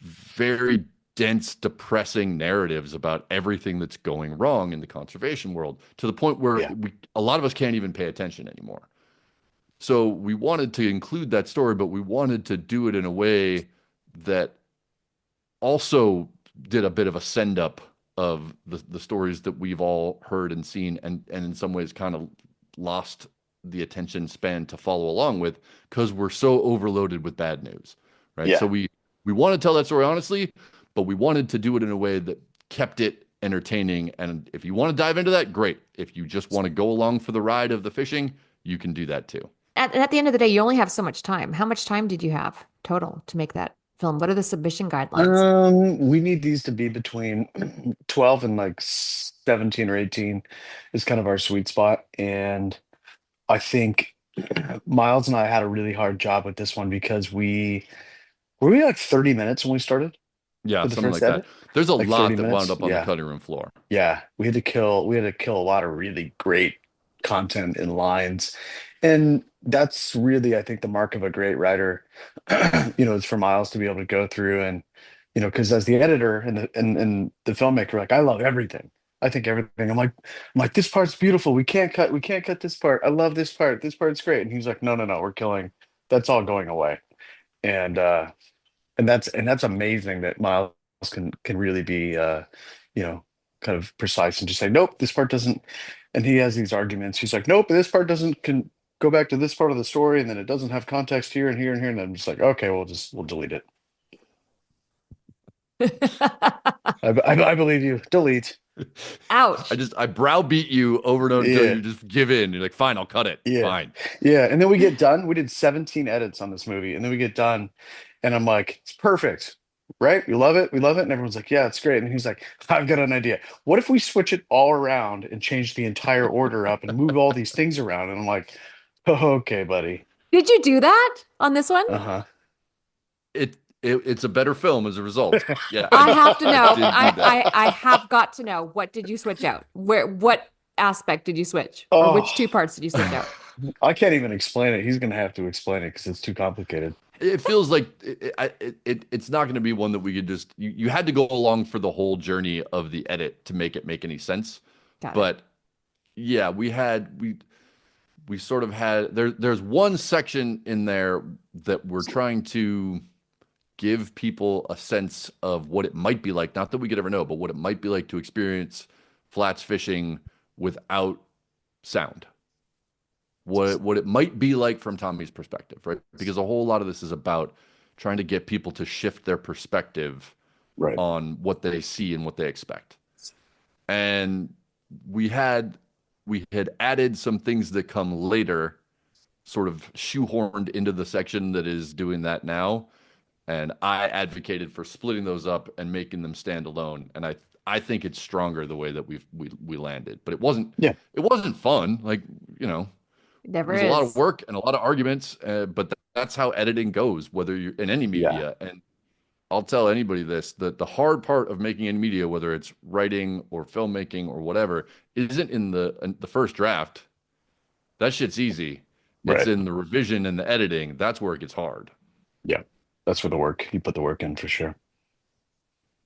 very dense, depressing narratives about everything that's going wrong in the conservation world to the point where Yeah. a lot of us can't even pay attention anymore. So we wanted to include that story, but we wanted to do it in a way that also did a bit of a send up of the stories that we've all heard and seen and in some ways kind of lost the attention span to follow along with because we're so overloaded with bad news, right? So Yeah. we want to tell that story honestly, but we wanted to do it in a way that kept it entertaining. And if you want to dive into that, great. If you just want to go along for the ride of the fishing, you can do that too. At the end of the day, you only have so much time. How much time did you have total to make that film? What are the submission guidelines? We need these to be between 12 and like 17 or 18 is kind of our sweet spot. And I think Miles and I had a really hard job with this one because we like 30 minutes when we started Yeah, for the something first like that. edit? There's a Like 30 lot that wound minutes? up on the Yeah. cutting room floor. Yeah. We had to kill a lot of really great content and lines. And that's really, I think, the mark of a great writer, is for Miles to be able to go through and, because as the editor and the filmmaker, like I love everything. I think everything. I'm like, this part's beautiful. We can't cut this part. I love this part. This part's great. And he's like, no, no, no, we're killing. That's all going away. And that's amazing that Miles can really be you know kind of precise and just say nope, this part doesn't. And he has these arguments, he's like nope, this part doesn't go back to this part of the story, and then it doesn't have context here and here and here. And I'm just like, okay, we'll delete it. I believe you. Delete. I Ouch. just I browbeat you over and over until Yeah. you just give in. You're like, fine, I'll cut it. Yeah. Fine. Yeah. And then we get done. We did 17 edits on this movie. And then we get done. And I'm like, it's perfect. Right? We love it. We love it. And everyone's like, yeah, it's great. And he's like, I've got an idea. What if we switch it all around and change the entire order up and move all these things around? And I'm like, oh, okay, buddy. Did you do that on this one? Uh-huh. It's a better film as a result. Yeah, I have to I know. did do that. I have got to know. What did you switch out? What aspect did you switch? Or which Oh, two parts did you switch out? I can't even explain it. He's gonna have to explain it because it's too complicated. It feels like it's not going to be one that we could just you had to go along for the whole journey of the edit to make it make any sense. Got it. But yeah, we sort of had there's one section in there that we're trying to give people a sense of what it might be like, not that we could ever know, but what it might be like to experience flats fishing without sound. What it might be like from Tommy's perspective, right? Because a whole lot of this is about trying to get people to shift their perspective Right. on what they see and what they expect. And we had we had added some things that come later, sort of shoehorned into the section that is doing that now. And I advocated for splitting those up and making them stand alone. And I think it's stronger the way that we landed. But Yeah. it wasn't fun. Like, you know, It it never was a lot of is. work and a lot of arguments. But that's how editing goes, whether you're in any Yeah. media. And I'll tell anybody this, that the hard part of making any media, whether it's writing or filmmaking or whatever, isn't in the first draft. That shit's easy. It's Right. in the revision and the editing. That's where it gets hard. Yeah. That's where the work, you put the work in for sure.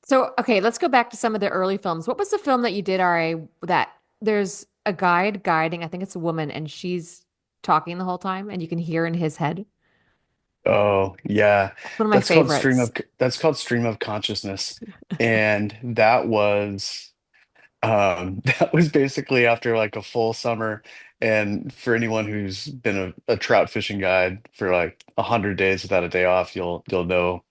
So, okay, let's go back to some of the early films. What was the film that you did, RA, that there's a guide guiding, I think it's a woman, and she's talking the whole time and you can hear in his head? Oh, yeah. One of my favorites. That's called stream of consciousness. And that was that was basically after like a full summer. And for anyone who's been a trout fishing guide for like 100 days without a day off, you'll know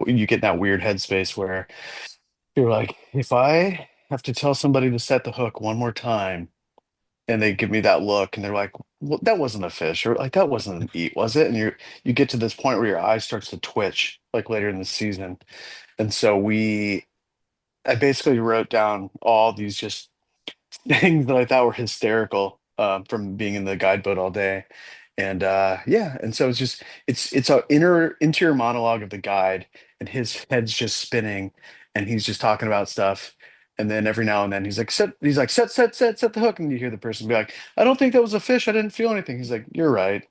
you get in that weird headspace where you're like, if I have to tell somebody to set the hook one more time, and they give me that look and they're like, well, that wasn't a fish, or like that wasn't an eat, was it? And you get to this point where your eye starts to twitch like later in the season. And so I basically wrote down all these just things that I thought were hysterical from being in the guide boat all day. And yeah, and so it's a interior monologue of the guide, and his head's just spinning, and he's just talking about stuff. And then every now and then he's like set the hook, and you hear the person be like, I don't think that was a fish. I didn't feel anything. He's like, you're right.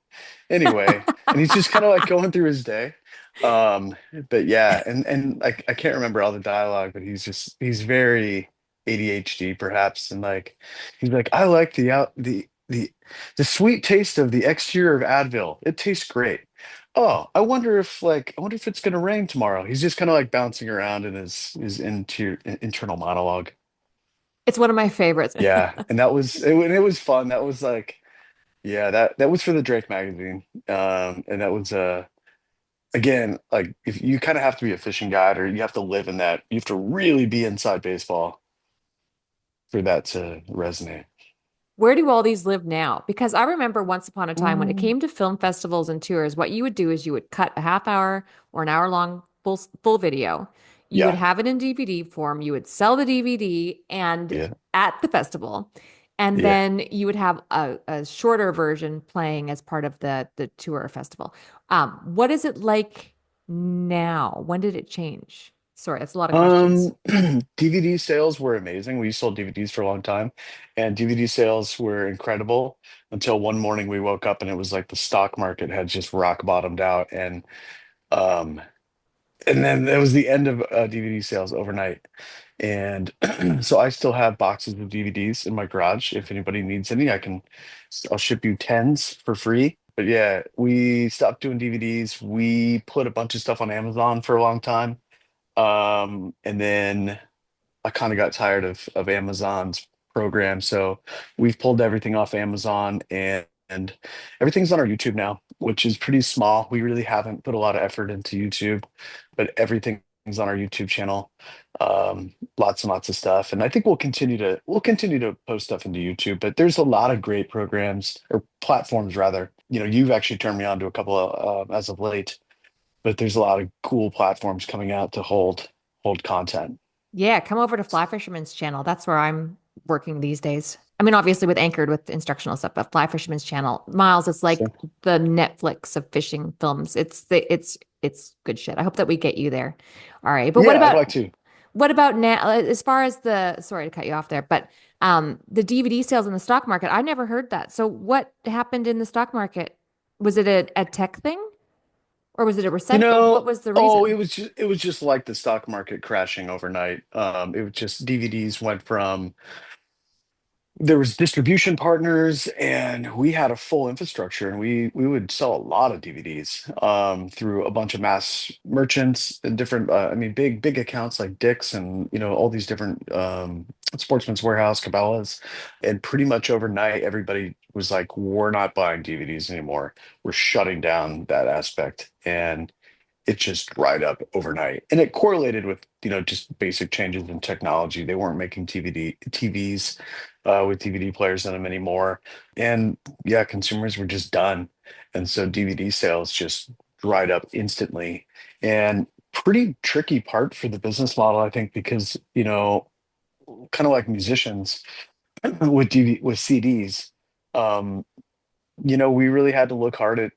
Anyway, and he's just kind of like going through his day. Um, but yeah, and I can't remember all the dialogue, but he's very ADHD perhaps, and like he's like, I like the sweet taste of the exterior of Advil. It tastes great. Oh, I wonder if it's gonna rain tomorrow. He's just kind of like bouncing around in his internal monologue. It's one of my favorites. Yeah, and it was fun. That was like, yeah, that was for the Drake magazine. And that was again, like if you kind of have to be a fishing guide, or you have to live in that, you have to really be inside baseball for that to resonate. Where do all these live now? Because I remember once upon a time when it Mm. came to film festivals and tours, what you would do is you would cut a half hour or an hour long full video. You would Yeah, have it in DVD form. You would sell the DVD and yeah, at the festival. And yeah. then you would have a shorter version playing as part of the tour or festival. What is it like now? When did it change? Sorry, that's a lot of questions. DVD sales were amazing. We sold DVDs for a long time, and DVD sales were incredible until one morning we woke up and it was like the stock market had just rock bottomed out, um, and then it was the end of DVD sales overnight. And so I still have boxes of DVDs in my garage. If anybody needs any, I'll ship you tens for free. But yeah, we stopped doing DVDs. We put a bunch of stuff on Amazon for a long time. And then I kind of got tired of Amazon's program. So we've pulled everything off Amazon, and and everything's on our YouTube now, which is pretty small. We really haven't put a lot of effort into YouTube, but everything's on our YouTube channel. Lots and lots of stuff. And I think we'll continue to post stuff into YouTube, but there's a lot of great programs or platforms rather. You've actually turned me on to a couple of as of late, but there's a lot of cool platforms coming out to hold content. Yeah, come over to Fly Fisherman's channel. That's where I'm working these days. I mean, obviously with Anchored with instructional stuff, but Fly Fisherman's channel, Miles, it's like So the Netflix of fishing films. It's good shit. I hope that we get you there. All right. But yeah, I'd like to. what about now as far as the sorry to cut you off there, but the DVD sales in the stock market, I never heard that. So what happened in the stock market? Was it a tech thing or was it a what was the Oh, reason? it was just like the stock market crashing overnight. It was just DVDs went from there was distribution partners and we had a full infrastructure and we would sell a lot of DVDs through a bunch of mass merchants and different I mean big accounts like Dick's and all these different Sportsman's Warehouse, Cabela's, and pretty much overnight everybody was like, we're not buying DVDs anymore. We're shutting down that aspect. And it just dried up overnight. And it correlated with, just basic changes in technology. They weren't making TVs with DVD players in them anymore. And yeah, consumers were just done. And so DVD sales just dried up instantly. And pretty tricky part for the business model, I think, because, kind of like musicians with with CDs, um, we really had to look hard at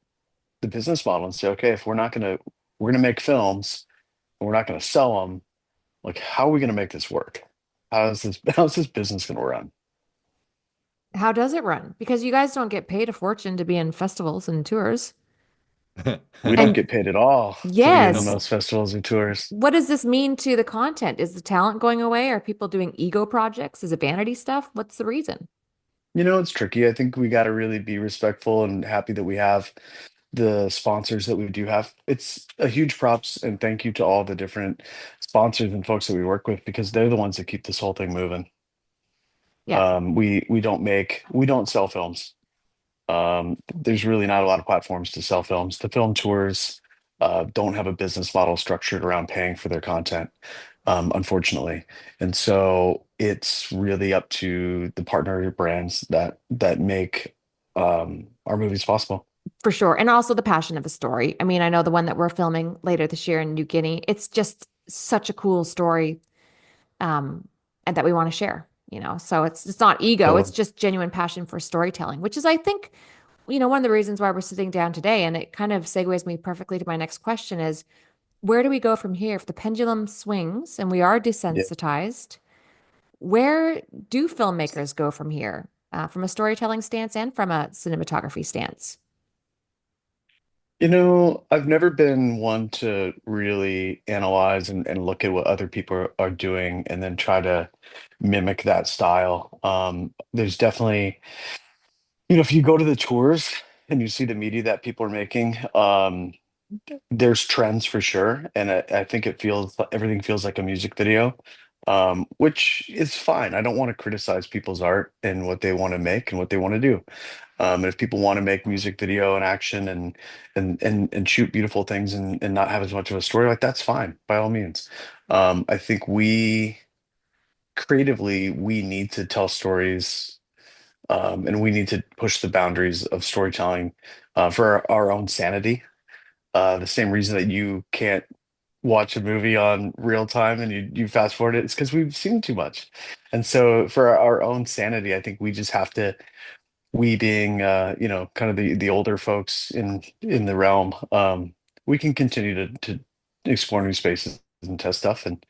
the business model and say, okay, if we're gonna make films and we're not gonna sell them, like how are we gonna make this work? How's this business gonna run? How does it run? Because you guys don't get paid a fortune to be in festivals and tours. We don't And get paid at all to be in yes, those festivals or tours. what does this mean to the content? Is the talent going away? Are people doing ego projects? Is it vanity stuff? What's the reason? It's tricky. I think we got to really be respectful and happy that we have the sponsors that we do have. It's a huge props and thank you to all the different sponsors and folks that we work with because they're the ones that keep this whole thing moving. Yeah, We don't sell films. There's really not a lot of platforms to sell films. The film tours don't have a business model structured around paying for their content, unfortunately. And so it's really up to the partner brands that make our movies possible. for sure. And also the passion of a story. I mean, I know the one that we're filming later this year in New Guinea. It's just such a cool story, um, and that we want to share, So it's not ego, it's So just genuine passion for storytelling, which is, I think, one of the reasons why we're sitting down today. And it kind of segues me perfectly to my next question is where do we go from here? If the pendulum swings and we are yeah, desensitized, where do filmmakers go from here, from a storytelling stance and from a cinematography stance? I've never been one to really analyze and look at what other people are doing and then try to mimic that style. There's definitely if you go to the tours and you see the media that people are making, there's trends for sure. And I think everything feels like a music video, which is fine. I don't want to criticize people's art and what they want to make and what they want to do. And if people want to make music video and action and shoot beautiful things and not have as much of a story, like that's fine, by all means. I think we need to tell stories and we need to push the boundaries of storytelling for our own sanity. The same reason that you can't watch a movie on real time and you fast forward it, it's because we've seen too much. And so for our own sanity, I think we just have to, we being kind of the older folks in the realm, we can continue to explore new spaces and test stuff and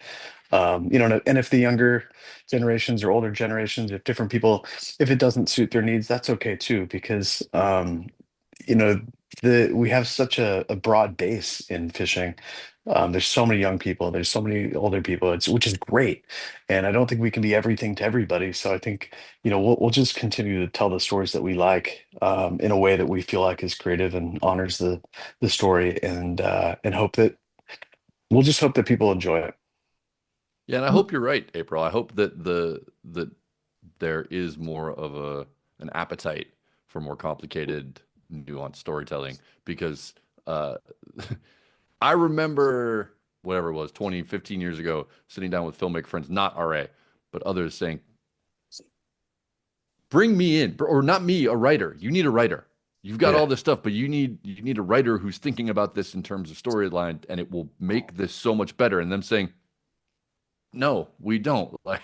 if the younger generations or older generations, if different people, if it doesn't suit their needs, that's okay too, because you know, we have such a broad base in fishing. There's so many young people, there's so many older people, which is great. And I don't think we can be everything to everybody. So I think, we'll just continue to tell the stories that we like, in a way that we feel like is creative and honors the story and we'll just hope that people enjoy it. Yeah, and I hope you're right, April. I hope that there is more of an appetite for more complicated, nuanced storytelling because uh, I remember whatever it was, 20, 15 years ago, sitting down with filmmaker friends, not RA, but others saying, bring me in, or not me, a writer. You need a writer. You've got all Yeah. this stuff, but you need a writer who's thinking about this in terms of storyline, and it will make this so much better. And them saying, no, we don't. Like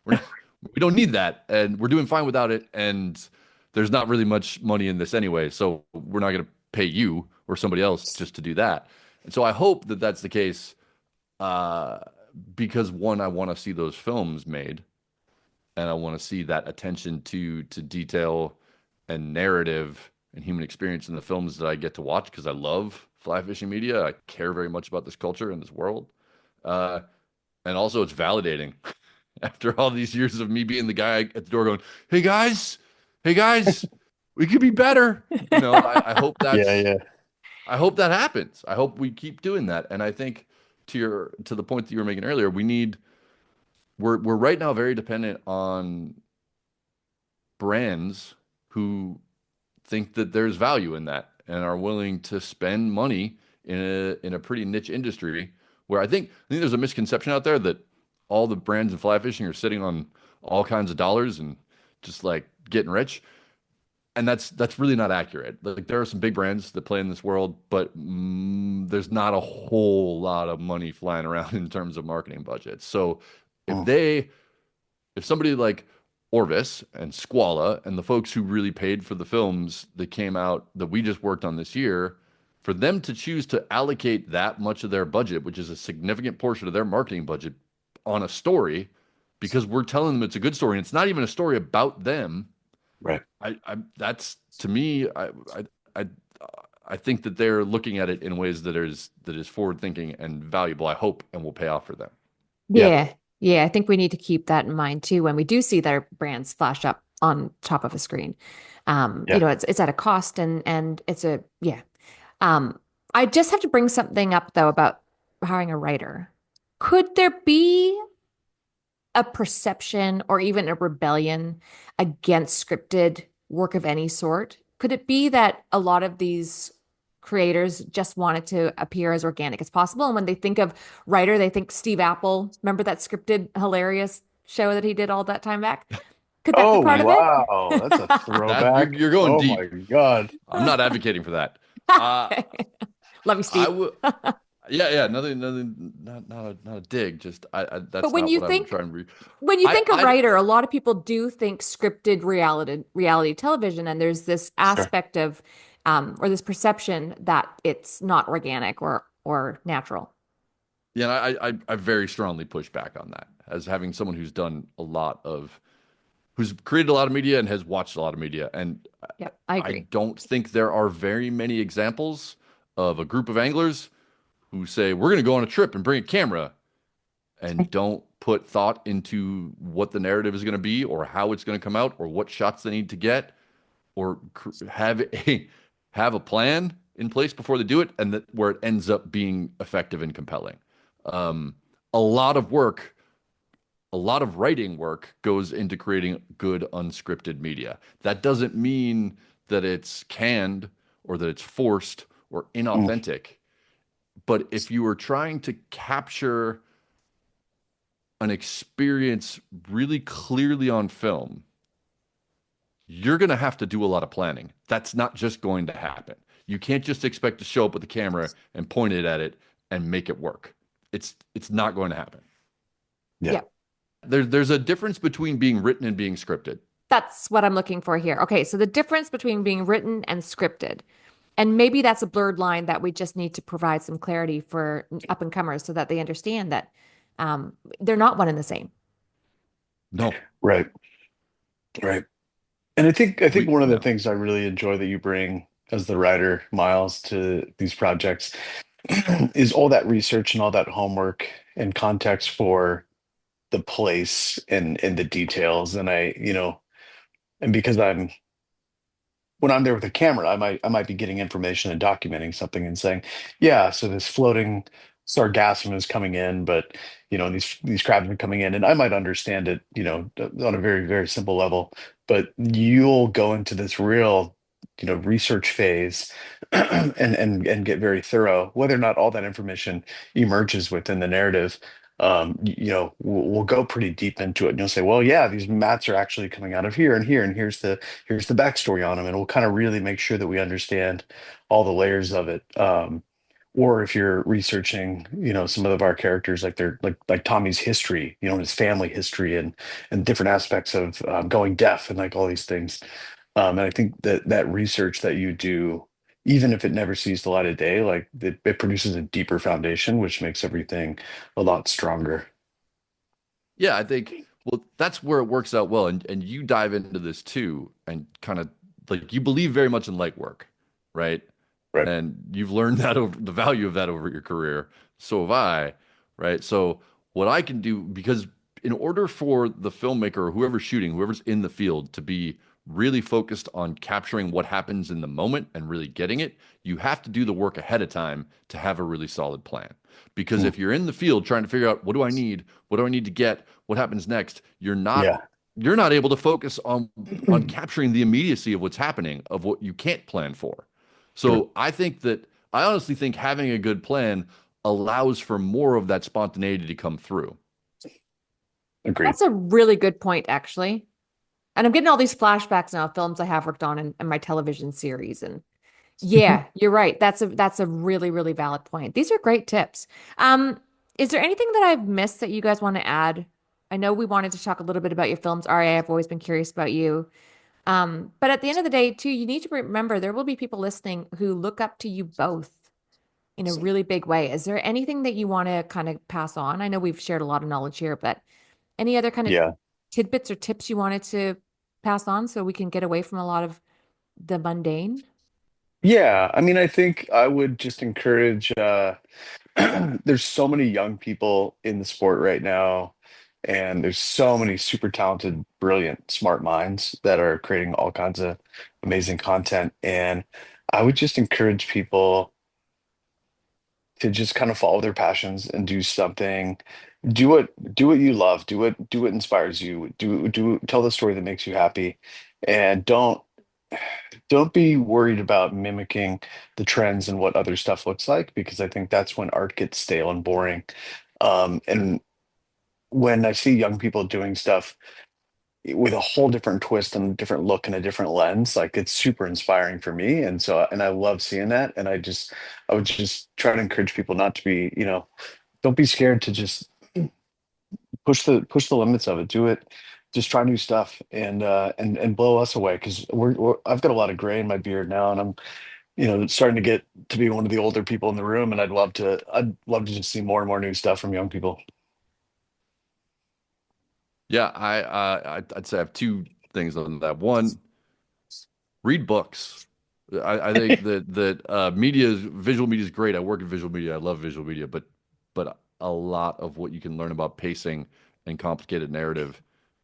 we're not, we don't need that, and we're doing fine without it. And there's not really much money in this anyway, so we're not going to pay you or somebody else just to do that. And so I hope that that's the case, uh, because one, I want to see those films made, and I want to see that attention to detail and narrative and human experience in the films that I get to watch because I love fly fishing media. I care very much about this culture and this world. Uh, and also, it's validating after all these years of me being the guy at the door going, hey guys, we could be better. Yeah, yeah. I hope that happens. I hope we keep doing that. And I think to the point that you were making earlier, we're right now very dependent on brands who think that there's value in that and are willing to spend money in a pretty niche industry where I think there's a misconception out there that all the brands in fly fishing are sitting on all kinds of dollars and just like getting rich. And that's really not accurate. Like there are some big brands that play in this world, but there's not a whole lot of money flying around in terms of marketing budgets. So if Mm, they if somebody like Orvis and Squala and the folks who really paid for the films that came out that we just worked on this year, for them to choose to allocate that much of their budget, which is a significant portion of their marketing budget, on a story, because we're telling them it's a good story and it's not even a story about them. right. I that's to me, I I think that they're looking at it in ways that is forward thinking and valuable, I hope, and will pay off for them. Yeah, Yeah. Yeah. I think we need to keep that in mind too when we do see their brands flash up on top of a screen. yeah. It's at a cost and it's a yeah. Um, I just have to bring something up though about hiring a writer. Could there be a perception or even a rebellion against scripted work of any sort? Could it be that a lot of these creators just wanted to appear as organic as possible? And when they think of writer, they think Steve Apple. Remember that scripted, hilarious show that he did all that time back? Could that be Oh, part of it? wow. That's a That you're throwback. you're going Oh my deep. God. I'm not advocating for that. Uh, Love you, I Steve. would, yeah, yeah, nothing, not a dig. Just But that's not what I'm trying to re. when you think of I, writer, a lot of people do think scripted reality television, and there's this Sure. aspect of or this perception that it's not organic or natural. yeah, I very strongly push back on that as having someone who's created a lot of media and has watched a lot of media, and Yep, I I agree. don't think there are very many examples of a group of anglers who say we're going to go on a trip and bring a camera and don't put thought into what the narrative is going to be or how it's going to come out or what shots they need to get or have a plan in place before they do it and that where it ends up being effective and compelling. Um, a lot of work, a lot of writing work goes into creating good unscripted media. That doesn't mean that it's canned or that it's forced or Mm, inauthentic. But if you are trying to capture an experience really clearly on film, you're going to have to do a lot of planning. That's not just going to happen. You can't just expect to show up with the camera and point it at it and make it work. It's not going to happen. yeah. Yep, There's a difference between being written and being scripted. that's what I'm looking for here. Okay, so the difference between being written and scripted, and maybe that's a blurred line that we just need to provide some clarity for up and comers so that they understand that they're not one and the same. No, Right. Right. And I think we one of the no. things I really enjoy that you bring as the writer, Miles, to these projects is all that research and all that homework and context for the place and the details. And and because when I'm there with a camera, I might be getting information and documenting something and saying, yeah, so this floating sargassum is coming in, but and these crabmen coming in, and I might understand it, on a very, very simple level, but you'll go into this real, research phase and get very thorough, whether or not all that information emerges within the narrative. We'll go pretty deep into it, and you'll say, well, yeah, these mats are actually coming out of here and here, and here's the backstory on them, and we'll kind of really make sure that we understand all the layers of it. Or if you're researching, some of our characters, like their like Tommy's history, his family history, and different aspects of going deaf and like all these things. And I think that that research that you do, even if it never sees the light of day, like it produces a deeper foundation, which makes everything a lot stronger. Yeah, I think well that's where it works out well, and you dive into this too, and kind of like you believe very much in legwork, right? Right. And you've learned that over the value of that over your career. So have I, right? So what I can do, because in order for the filmmaker or whoever's shooting, whoever's in the field to be really focused on capturing what happens in the moment and really getting it, you have to do the work ahead of time to have a really solid plan. Because Mm. if you're in the field trying to figure out what do I need, what do I need to get, what happens next, Yeah. you're not able to focus on capturing the immediacy of what's happening, of what you can't plan for. Sure. So I honestly think having a good plan allows for more of that spontaneity to come through. Agreed. That's a really good point, actually. And I'm getting all these flashbacks now of films I have worked on in my television series. And yeah, you're right. That's a really, really valid point. These are great tips. Um, is there anything that I've missed that you guys want to add? I know we wanted to talk a little bit about your films. Ari, I've always been curious about you. But at the end of the day, too, you need to remember there will be people listening who look up to you both in a really big way. Is there anything that you want to kind of pass on? I know we've shared a lot of knowledge here, but any other kind of Yeah. tidbits or tips you wanted to pass on so we can get away from a lot of the mundane? Yeah. I mean, I think I would just encourage there's so many young people in the sport right now, and there's so many super talented, brilliant, smart minds that are creating all kinds of amazing content. And I would just encourage people to just kind of follow their passions and do something. Do what you love. Do what inspires you. Tell the story that makes you happy, and don't be worried about mimicking the trends and what other stuff looks like, because I think that's when art gets stale and boring. And when I see young people doing stuff with a whole different twist and a different look and a different lens, like it's super inspiring for me. And I love seeing that. And I would just try to encourage people not to be, don't be scared to just push the limits of it. Do it. Just try new stuff and blow us away, because I've got a lot of gray in my beard now, and I'm starting to get to be one of the older people in the room, and I'd love to just see more and more new stuff from young people. Yeah, I'd say I have two things on that. One, read books. I think that visual media is great. I work in visual media. I love visual media, but a lot of what you can learn about pacing and complicated narrative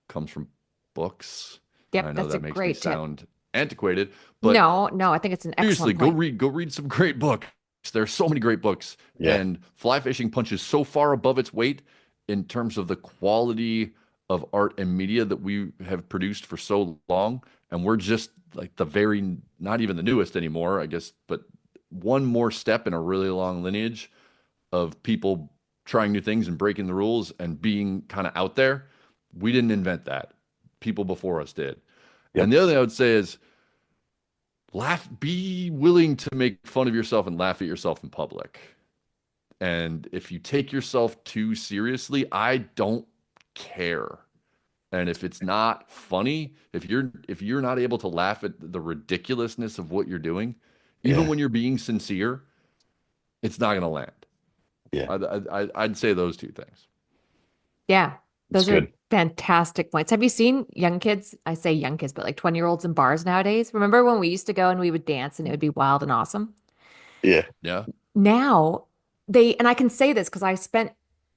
comes from books. And I Yep, know that's a that makes me great tip. sound antiquated, but No, no, I think it's an seriously, excellent point. go read some great books. There's so many great books, Yeah, and fly fishing punches so far above its weight in terms of the quality of art and media that we have produced for so long, and we're just like the very not even the newest anymore, I guess, but one more step in a really long lineage of people trying new things and breaking the rules and being kind of out there. We didn't invent that. People before us did. And yep, the other thing I would say is be willing to make fun of yourself and laugh at yourself in public. And if you take yourself too seriously, I don't care. And if it's not funny, if you're not able to laugh at the ridiculousness of what you're doing, even yeah, when you're being sincere, it's not going to land. yeah. I'd say those two things. Yeah, It's those are good. fantastic points. Have you seen young kids? I say young kids, but like 20-year-olds in bars nowadays. Remember when we used to go and we would dance and it would be wild and awesome? Yeah, Yeah. Now and I can say this because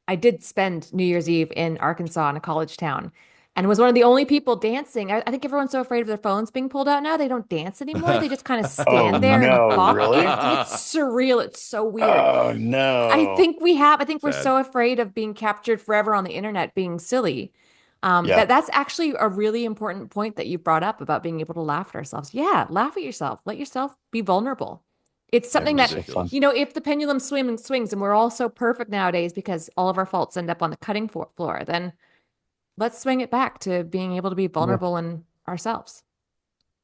I did spend New Year's Eve in Arkansas in a college town. and was one of the only people dancing. I think everyone's so afraid of their phones being pulled out now. They don't dance anymore. They just kind of Oh stand there and no, bop. really? It's surreal. It's so weird. Oh no. I think we're Sad. so afraid of being captured forever on the internet being silly. Yeah, That's actually a really important point that you brought up about being able to laugh at ourselves. Yeah, laugh at yourself. Let yourself be vulnerable. It's Yeah, something it's that, so fun. ridiculous. if the pendulum swings and we're all so perfect nowadays because all of our faults end up on the cutting floor, then let's swing it back to being able to be Yeah, vulnerable in ourselves.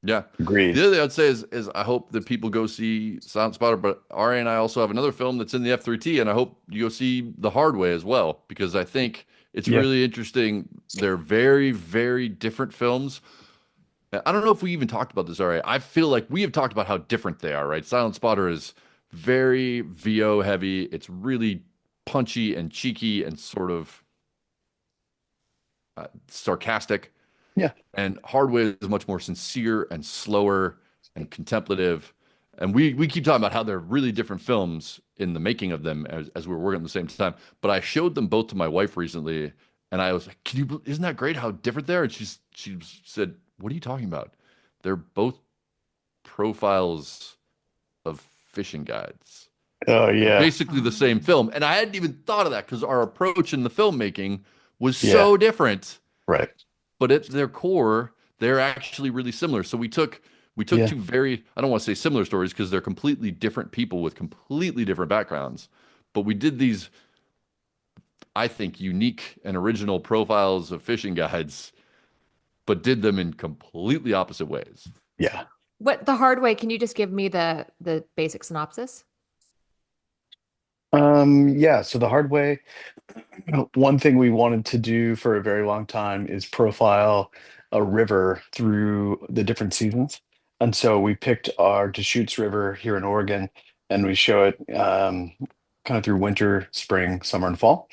Yeah. The agreed. other thing I'd say is I hope that people go see Silent Spotter, but Ari and I also have another film that's in the F3T, and I hope you go see The Hard Way as well, because I think it's Yeah, really interesting. They're very, very different films. I don't know if we even talked about this, Ari. I feel like we have talked about how different they are, right? Silent Spotter is very VO heavy. It's really punchy and cheeky and sort of sarcastic. yeah, And Hardway is much more sincere and slower and contemplative. And we keep talking about how they're really different films in the making of them as we were working at the same time. But I showed them both to my wife recently, and I was like, isn't that great how different they are?" And she said, "What are you talking about? They're both profiles of fishing guides. oh They're yeah, basically the same film." And I hadn't even thought of that because our approach in the filmmaking was yeah, so different, right. but at their core, they're actually really similar. So we took Yeah, two very, I don't want to say similar stories because they're completely different people with completely different backgrounds, but we did these, I think, unique and original profiles of fishing guides, but did them in completely opposite ways. yeah. What the hard way? Can you just give me the basic synopsis? Yeah, so the hard way, one thing we wanted to do for a very long time is profile a river through the different seasons. And so we picked our Deschutes River here in Oregon and we show it kind of through winter, spring, summer, and fall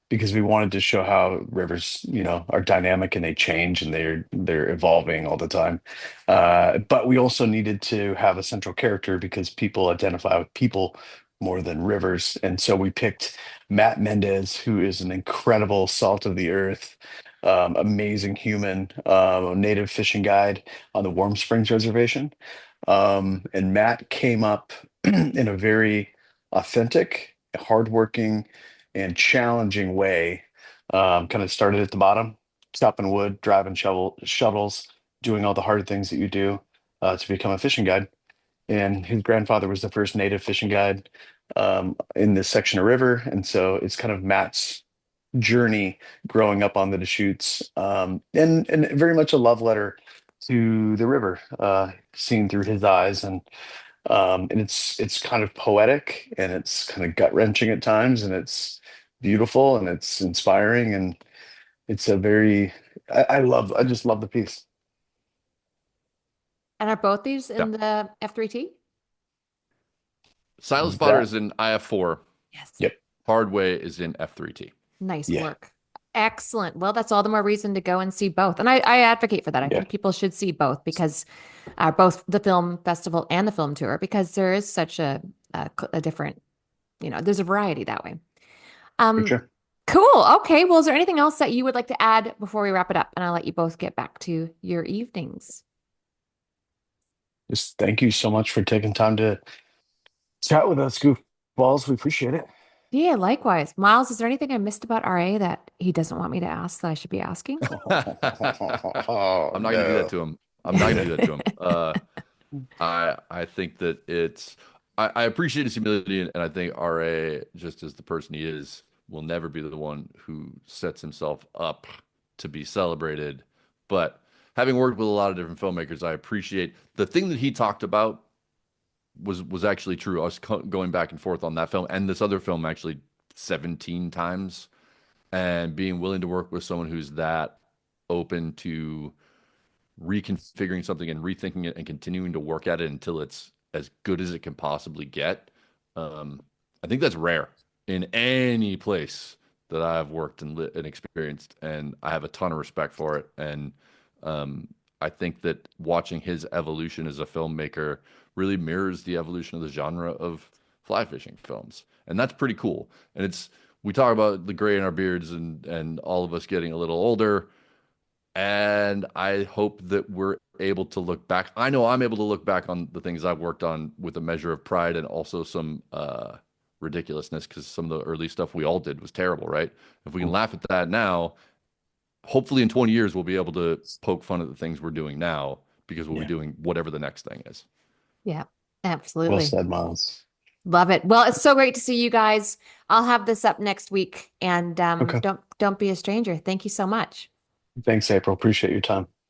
because we wanted to show how rivers, are dynamic and they change and they're evolving all the time. But we also needed to have a central character because people identify with people more than rivers. And so we picked Matt Mendez, who is an incredible salt of the earth, amazing human, native fishing guide on the Warm Springs Reservation. And Matt came up in a very authentic, hardworking, and challenging way. Kind of started at the bottom, chopping wood, driving shovels, doing all the hard things that you do to become a fishing guide. And his grandfather was the first native fishing guide in this section of river. And so it's kind of Matt's journey growing up on the Deschutes, and very much a love letter to the river, seen through his eyes. And it's kind of poetic and it's kind of gut-wrenching at times, and it's beautiful and it's inspiring, and it's a very I just love the piece. And are both these Yeah. in the F3T? Silent Spotter That is in IF4. Yes. Yep. Hardway is in F3T. Nice Yeah. work. Excellent. Well, that's all the more reason to go and see both. And I advocate for that. I Yeah, think people should see both because both the film festival and the film tour, because there is such a different, there's a variety that way. for Um, sure. cool. Okay. Well, is there anything else that you would like to add before we wrap it up? And I'll let you both get back to your evenings. Just thank you so much for taking time to chat with us, goofballs. We appreciate it. Yeah, likewise. Miles, is there anything I missed about RA that he doesn't want me to ask that I should be asking? Oh I'm not going to do that no. to him. I'm not going to do that to him. I think that I appreciate his humility, and I think RA, just as the person he is, will never be the one who sets himself up to be celebrated. But having worked with a lot of different filmmakers, I appreciate the thing that he talked about was actually true. I was going back and forth on that film and this other film actually 17 times, and being willing to work with someone who's that open to reconfiguring something and rethinking it and continuing to work at it until it's as good as it can possibly get. Um, I think that's rare in any place that I've worked and experienced, and I have a ton of respect for it. And um, I think that watching his evolution as a filmmaker really mirrors the evolution of the genre of fly fishing films, and that's pretty cool. And we talk about the gray in our beards and all of us getting a little older. And I hope that we're able to look back. I know I'm able to look back on the things I've worked on with a measure of pride and also some ridiculousness, because some of the early stuff we all did was terrible, right? If we can laugh at that now, hopefully in 20 years we'll be able to poke fun at the things we're doing now because we'll be Yeah. doing whatever the next thing is. Yeah, Well absolutely. said, Miles. Love it. Well, it's so great to see you guys. I'll have this up next week and Okay. don't be a stranger. Thank you so much. Thanks, April. Appreciate your time.